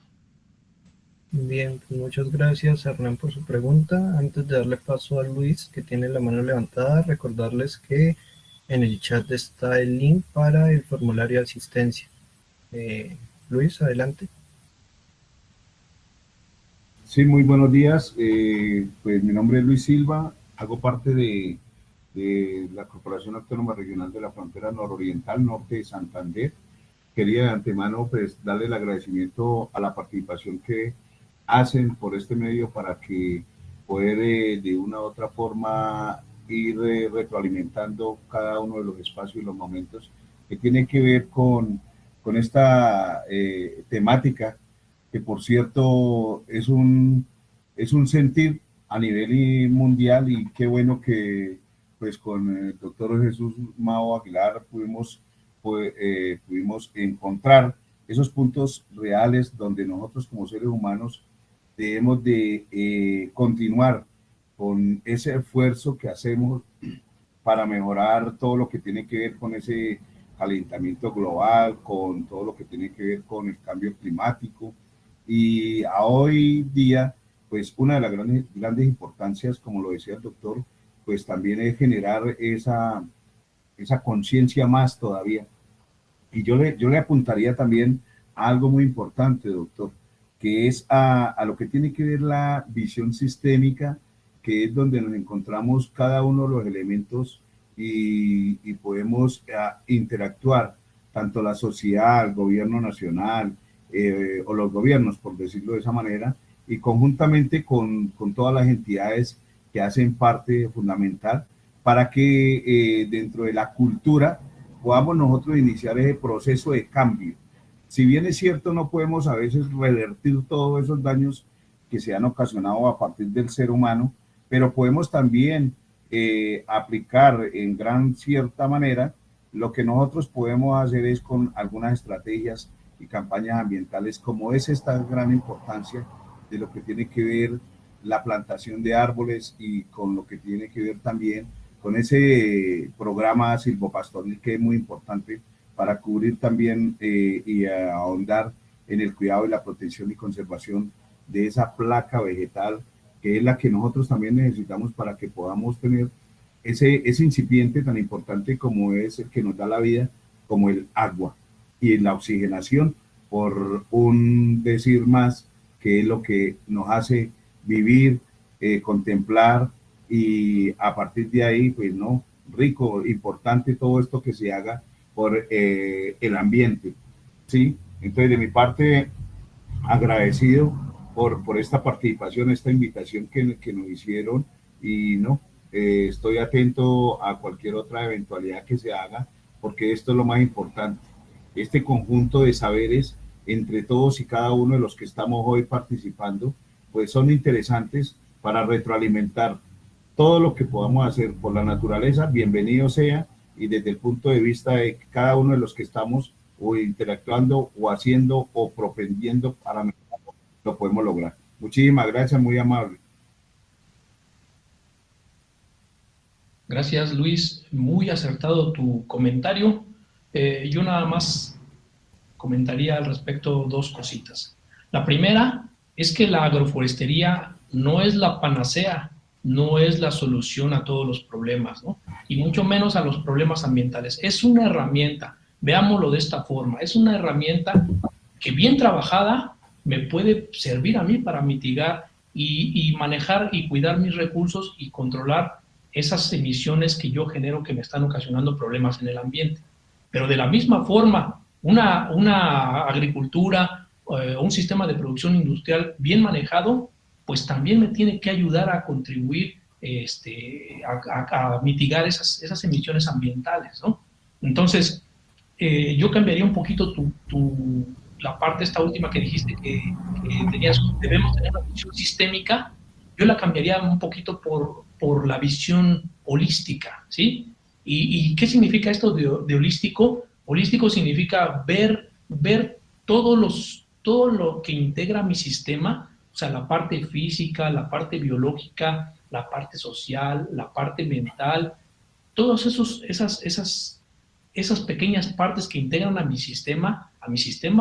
Bien, pues muchas gracias Hernán por su pregunta. Antes de darle paso a Luis, que tiene la mano levantada, recordarles que en el chat está el link para el formulario de asistencia. Luis, adelante. Sí, muy buenos días. Pues mi nombre es Luis Silva, hago parte de la Corporación Autónoma Regional de la Frontera Nororiental, Norte de Santander. Quería de antemano pues darle el agradecimiento a la participación que hacen por este medio para que poder de una u otra forma ir retroalimentando cada uno de los espacios y los momentos que tiene que ver con esta temática, que por cierto es un sentir a nivel mundial, y qué bueno que pues con el doctor Jesús Mao Aguilar pudimos encontrar esos puntos reales donde nosotros como seres humanos debemos de continuar con ese esfuerzo que hacemos para mejorar todo lo que tiene que ver con ese calentamiento global, con todo lo que tiene que ver con el cambio climático. Y a hoy día, pues una de las grandes importancias, como lo decía el doctor, pues también es generar esa conciencia más todavía. Y yo le apuntaría también a algo muy importante, doctor, que es a lo que tiene que ver la visión sistémica, que es donde nos encontramos cada uno de los elementos y podemos interactuar, tanto la sociedad, el gobierno nacional o los gobiernos, por decirlo de esa manera, y conjuntamente con todas las entidades que hacen parte fundamental para que dentro de la cultura podamos nosotros iniciar ese proceso de cambio. Si bien es cierto, no podemos a veces revertir todos esos daños que se han ocasionado a partir del ser humano, pero podemos también aplicar en gran cierta manera. Lo que nosotros podemos hacer es con algunas estrategias y campañas ambientales, como es esta gran importancia de lo que tiene que ver la plantación de árboles, y con lo que tiene que ver también con ese programa silvopastoril, que es muy importante para cubrir también y ahondar en el cuidado y la protección y conservación de esa placa vegetal, que es la que nosotros también necesitamos para que podamos tener ese incipiente tan importante como es el que nos da la vida, como el agua y la oxigenación, por un decir más, que es lo que nos hace vivir, contemplar, y a partir de ahí, pues no, rico, importante todo esto que se haga por el ambiente, ¿sí? Entonces, de mi parte, agradecido por esta participación, esta invitación que nos hicieron, y no, estoy atento a cualquier otra eventualidad que se haga, porque esto es lo más importante, este conjunto de saberes entre todos y cada uno de los que estamos hoy participando, pues son interesantes para retroalimentar todo lo que podamos hacer por la naturaleza. Bienvenido sea, y desde el punto de vista de cada uno de los que estamos o interactuando o haciendo o propendiendo para mejorar, lo podemos lograr. Muchísimas gracias, muy amable. Gracias, Luis. Muy acertado tu comentario. Yo nada más comentaría al respecto dos cositas. La primera es que la agroforestería no es la panacea, no es la solución a todos los problemas, ¿no? Y mucho menos a los problemas ambientales. Es una herramienta, veámoslo de esta forma, es una herramienta que bien trabajada me puede servir a mí para mitigar y manejar y cuidar mis recursos y controlar esas emisiones que yo genero que me están ocasionando problemas en el ambiente. Pero de la misma forma, una agricultura, un sistema de producción industrial bien manejado, pues también me tiene que ayudar a contribuir a mitigar esas emisiones ambientales, ¿no? Entonces, yo cambiaría un poquito la parte esta última que dijiste que debemos tener una visión sistémica. Yo la cambiaría un poquito por la visión holística, ¿sí? ¿Y qué significa esto de holístico? Holístico significa ver todo lo que integra mi sistema O sea, la parte física, la parte biológica, la parte social, la parte mental, todas esas pequeñas partes que integran a mi sistema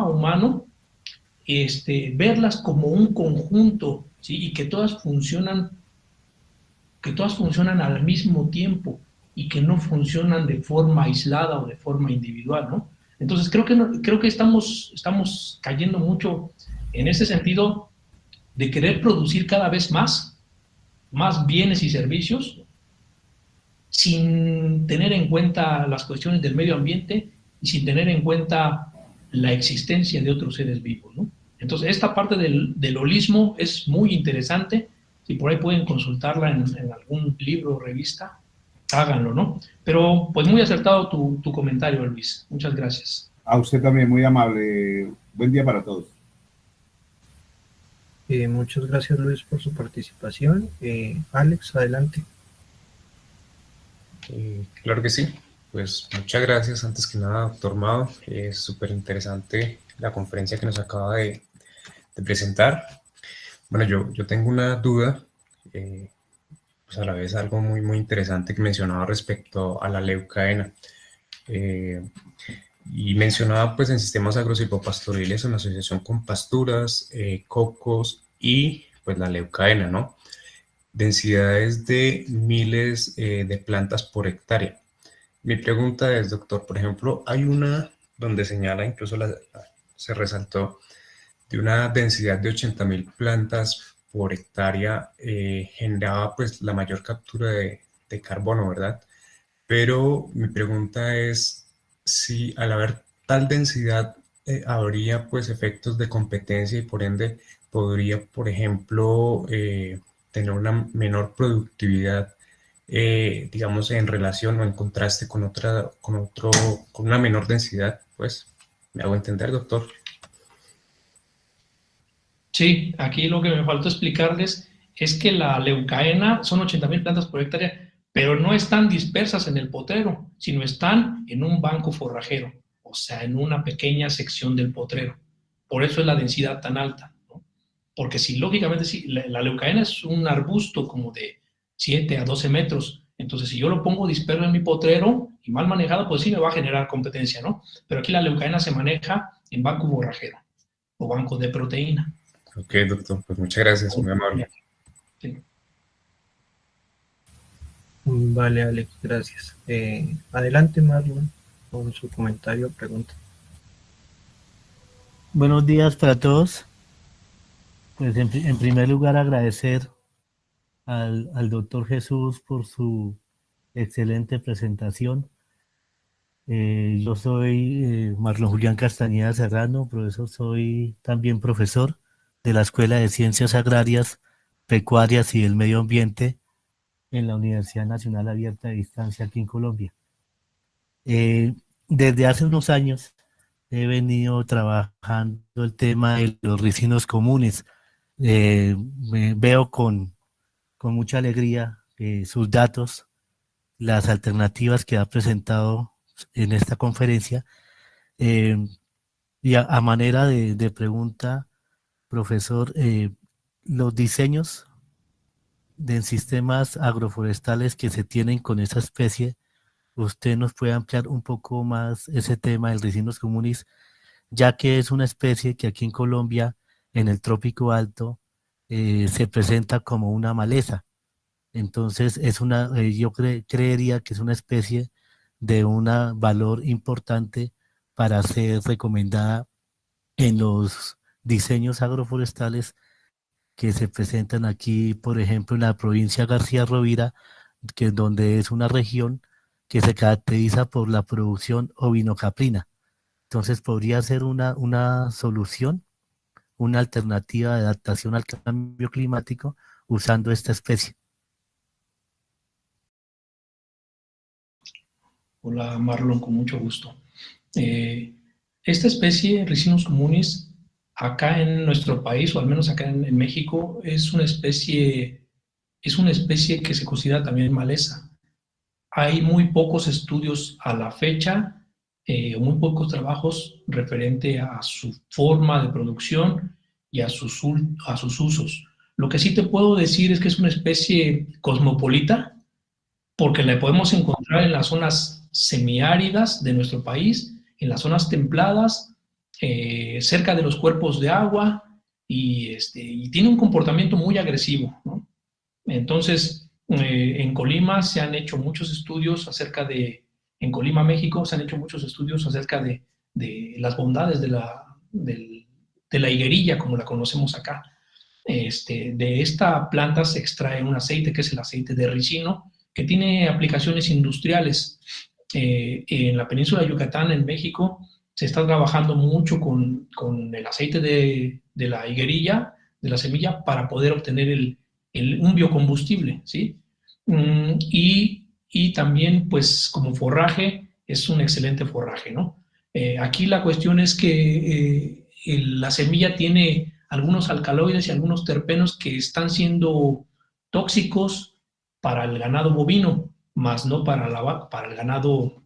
humano, verlas como un conjunto, ¿sí? Y que todas funcionan al mismo tiempo y que no funcionan de forma aislada o de forma individual, ¿no? Entonces creo que estamos cayendo mucho en ese sentido de querer producir cada vez más bienes y servicios sin tener en cuenta las cuestiones del medio ambiente y sin tener en cuenta la existencia de otros seres vivos, ¿no? Entonces, esta parte del holismo es muy interesante. Si por ahí pueden consultarla en algún libro o revista, háganlo, ¿no? Pero, pues, muy acertado tu comentario, Luis. Muchas gracias. A usted también, muy amable. Buen día para todos. Muchas gracias, Luis, por su participación. Alex, adelante. Claro que sí. Pues muchas gracias antes que nada, doctor Mao. Es súper interesante la conferencia que nos acaba de presentar. Bueno, yo tengo una duda, pues a la vez algo muy, muy interesante que mencionaba respecto a la leucaena. Y mencionaba pues en sistemas agrosilvopastoriles en asociación con pasturas, cocos y pues la leucaena, ¿no? Densidades de miles de plantas por hectárea. Mi pregunta es, doctor, por ejemplo, hay una donde señala, incluso se resaltó, de una densidad de 80.000 plantas por hectárea, generaba pues la mayor captura de carbono, ¿verdad? Pero mi pregunta es si al haber tal densidad habría pues efectos de competencia y por ende podría, por ejemplo, tener una menor productividad, digamos, en relación o en contraste con una menor densidad, pues, ¿me hago entender, doctor? Sí, aquí lo que me faltó explicarles es que la leucaena son 80.000 plantas por hectárea, pero no están dispersas en el potrero, sino están en un banco forrajero, o sea, en una pequeña sección del potrero. Por eso es la densidad tan alta, ¿no? Porque si lógicamente si la leucaena es un arbusto como de 7 a 12 metros, entonces si yo lo pongo disperso en mi potrero y mal manejado, pues sí me va a generar competencia, ¿no? Pero aquí la leucaena se maneja en banco forrajero o banco de proteína. Ok, doctor, pues muchas gracias, muy amable. Sí. Vale, Alex, gracias. Adelante, Marlon, con su comentario o pregunta. Buenos días para todos. Pues en primer lugar agradecer al doctor Jesús por su excelente presentación. Yo soy Marlon Julián Castañeda Serrano, profesor, soy también profesor de la Escuela de Ciencias Agrarias, Pecuarias y del Medio Ambiente en la Universidad Nacional Abierta de Distancia aquí en Colombia. Desde hace unos años he venido trabajando el tema de los ricinos comunes. Veo con mucha alegría sus datos, las alternativas que ha presentado en esta conferencia. Y a manera de pregunta, profesor, los diseños de sistemas agroforestales que se tienen con esa especie, ¿usted nos puede ampliar un poco más ese tema del Ricinus communis, ya que es una especie que aquí en Colombia, en el trópico alto, se presenta como una maleza? Entonces, yo creería que es una especie de un valor importante para ser recomendada en los diseños agroforestales que se presentan aquí, por ejemplo, en la provincia García Rovira, donde es una región que se caracteriza por la producción ovinocaprina. Entonces, podría ser una solución, una alternativa de adaptación al cambio climático usando esta especie. Hola, Marlon, con mucho gusto. Esta especie, Ricinus communis, acá en nuestro país, o al menos acá en México, es una especie que se considera también maleza. Hay muy pocos estudios a la fecha, muy pocos trabajos referente a su forma de producción y a sus usos. Lo que sí te puedo decir es que es una especie cosmopolita, porque la podemos encontrar en las zonas semiáridas de nuestro país, en las zonas templadas, cerca de los cuerpos de agua, y tiene un comportamiento muy agresivo, ¿no? Entonces, en Colima se han hecho muchos estudios en Colima, México, se han hecho muchos estudios acerca de las bondades de la higuerilla, como la conocemos acá. De esta planta se extrae un aceite, que es el aceite de ricino, que tiene aplicaciones industriales. En la península de Yucatán, en México, se está trabajando mucho con el aceite de la higuerilla, de la semilla, para poder obtener un biocombustible, ¿sí? Y también, pues, como forraje, es un excelente forraje, ¿no? Aquí la cuestión es que la semilla tiene algunos alcaloides y algunos terpenos que están siendo tóxicos para el ganado bovino, más no para el ganado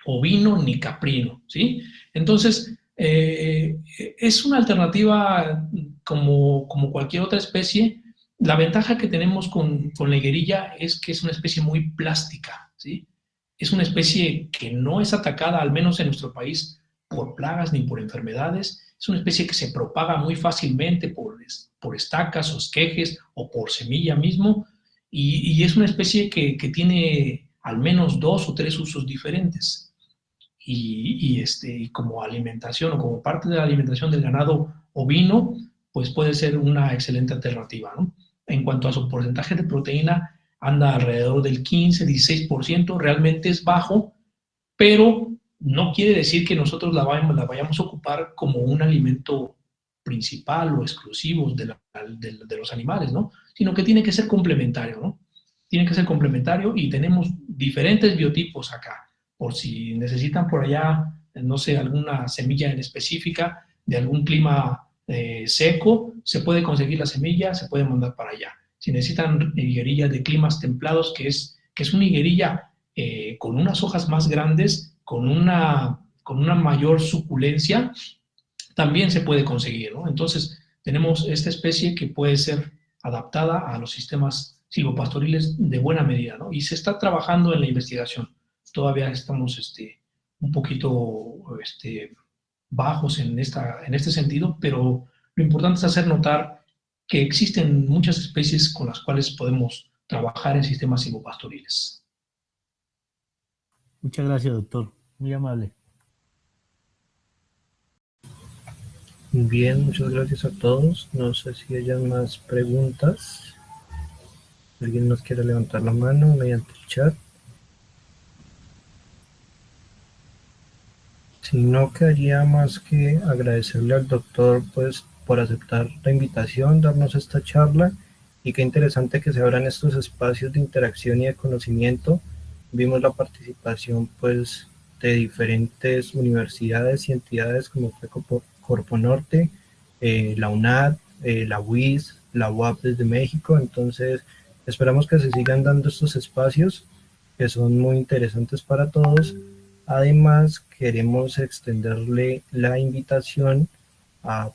ovino ni caprino, ¿sí? Entonces, es una alternativa como cualquier otra especie. La ventaja que tenemos con la higuerilla es que es una especie muy plástica, ¿sí? Es una especie que no es atacada, al menos en nuestro país, por plagas ni por enfermedades. Es una especie que se propaga muy fácilmente por estacas o esquejes o por semilla mismo, y es una especie que tiene al menos 2 o 3 usos diferentes. Y como alimentación o como parte de la alimentación del ganado ovino, pues puede ser una excelente alternativa, ¿no? En cuanto a su porcentaje de proteína, anda alrededor del 15-16%, realmente es bajo, pero no quiere decir que nosotros la vayamos a ocupar como un alimento principal o exclusivo de los animales, ¿no? Sino que tiene que ser complementario, ¿no? Tiene que ser complementario, y tenemos diferentes biotipos acá, por si necesitan por allá, no sé, alguna semilla en específica de algún clima seco, se puede conseguir la semilla, se puede mandar para allá. Si necesitan higuerilla de climas templados, que es una higuerilla con unas hojas más grandes, con una mayor suculencia, también se puede conseguir, ¿no? Entonces, tenemos esta especie que puede ser adaptada a los sistemas silvopastoriles de buena medida, ¿no? Y se está trabajando en la investigación. Todavía estamos un poquito bajos en este sentido, pero lo importante es hacer notar que existen muchas especies con las cuales podemos trabajar en sistemas silvopastoriles. Muchas gracias, doctor. Muy amable. Bien, muchas gracias a todos. No sé si hay más preguntas. ¿Alguien nos quiere levantar la mano mediante el chat? Si no, quedaría más que agradecerle al doctor, pues, por aceptar la invitación, darnos esta charla, y qué interesante que se abran estos espacios de interacción y de conocimiento. Vimos la participación, pues, de diferentes universidades y entidades como fue Corpo Norte, la UNAD, la UIS, la UAP desde México. Entonces, esperamos que se sigan dando estos espacios que son muy interesantes para todos. Además, queremos extenderle la invitación a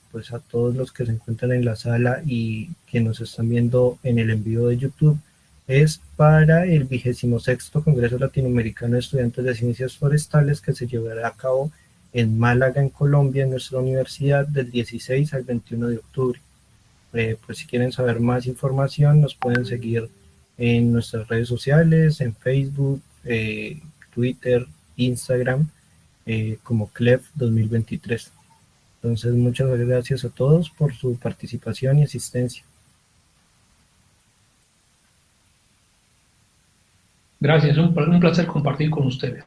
todos los que se encuentran en la sala y que nos están viendo en el envío de YouTube. Es para el 26º Congreso Latinoamericano de Estudiantes de Ciencias Forestales, que se llevará a cabo en Málaga, en Colombia, en nuestra universidad, del 16 al 21 de octubre. Pues si quieren saber más información, nos pueden seguir en nuestras redes sociales, en Facebook, Twitter, Instagram, como CLEF 2023. Entonces, muchas gracias a todos por su participación y asistencia. Gracias, un placer compartir con ustedes.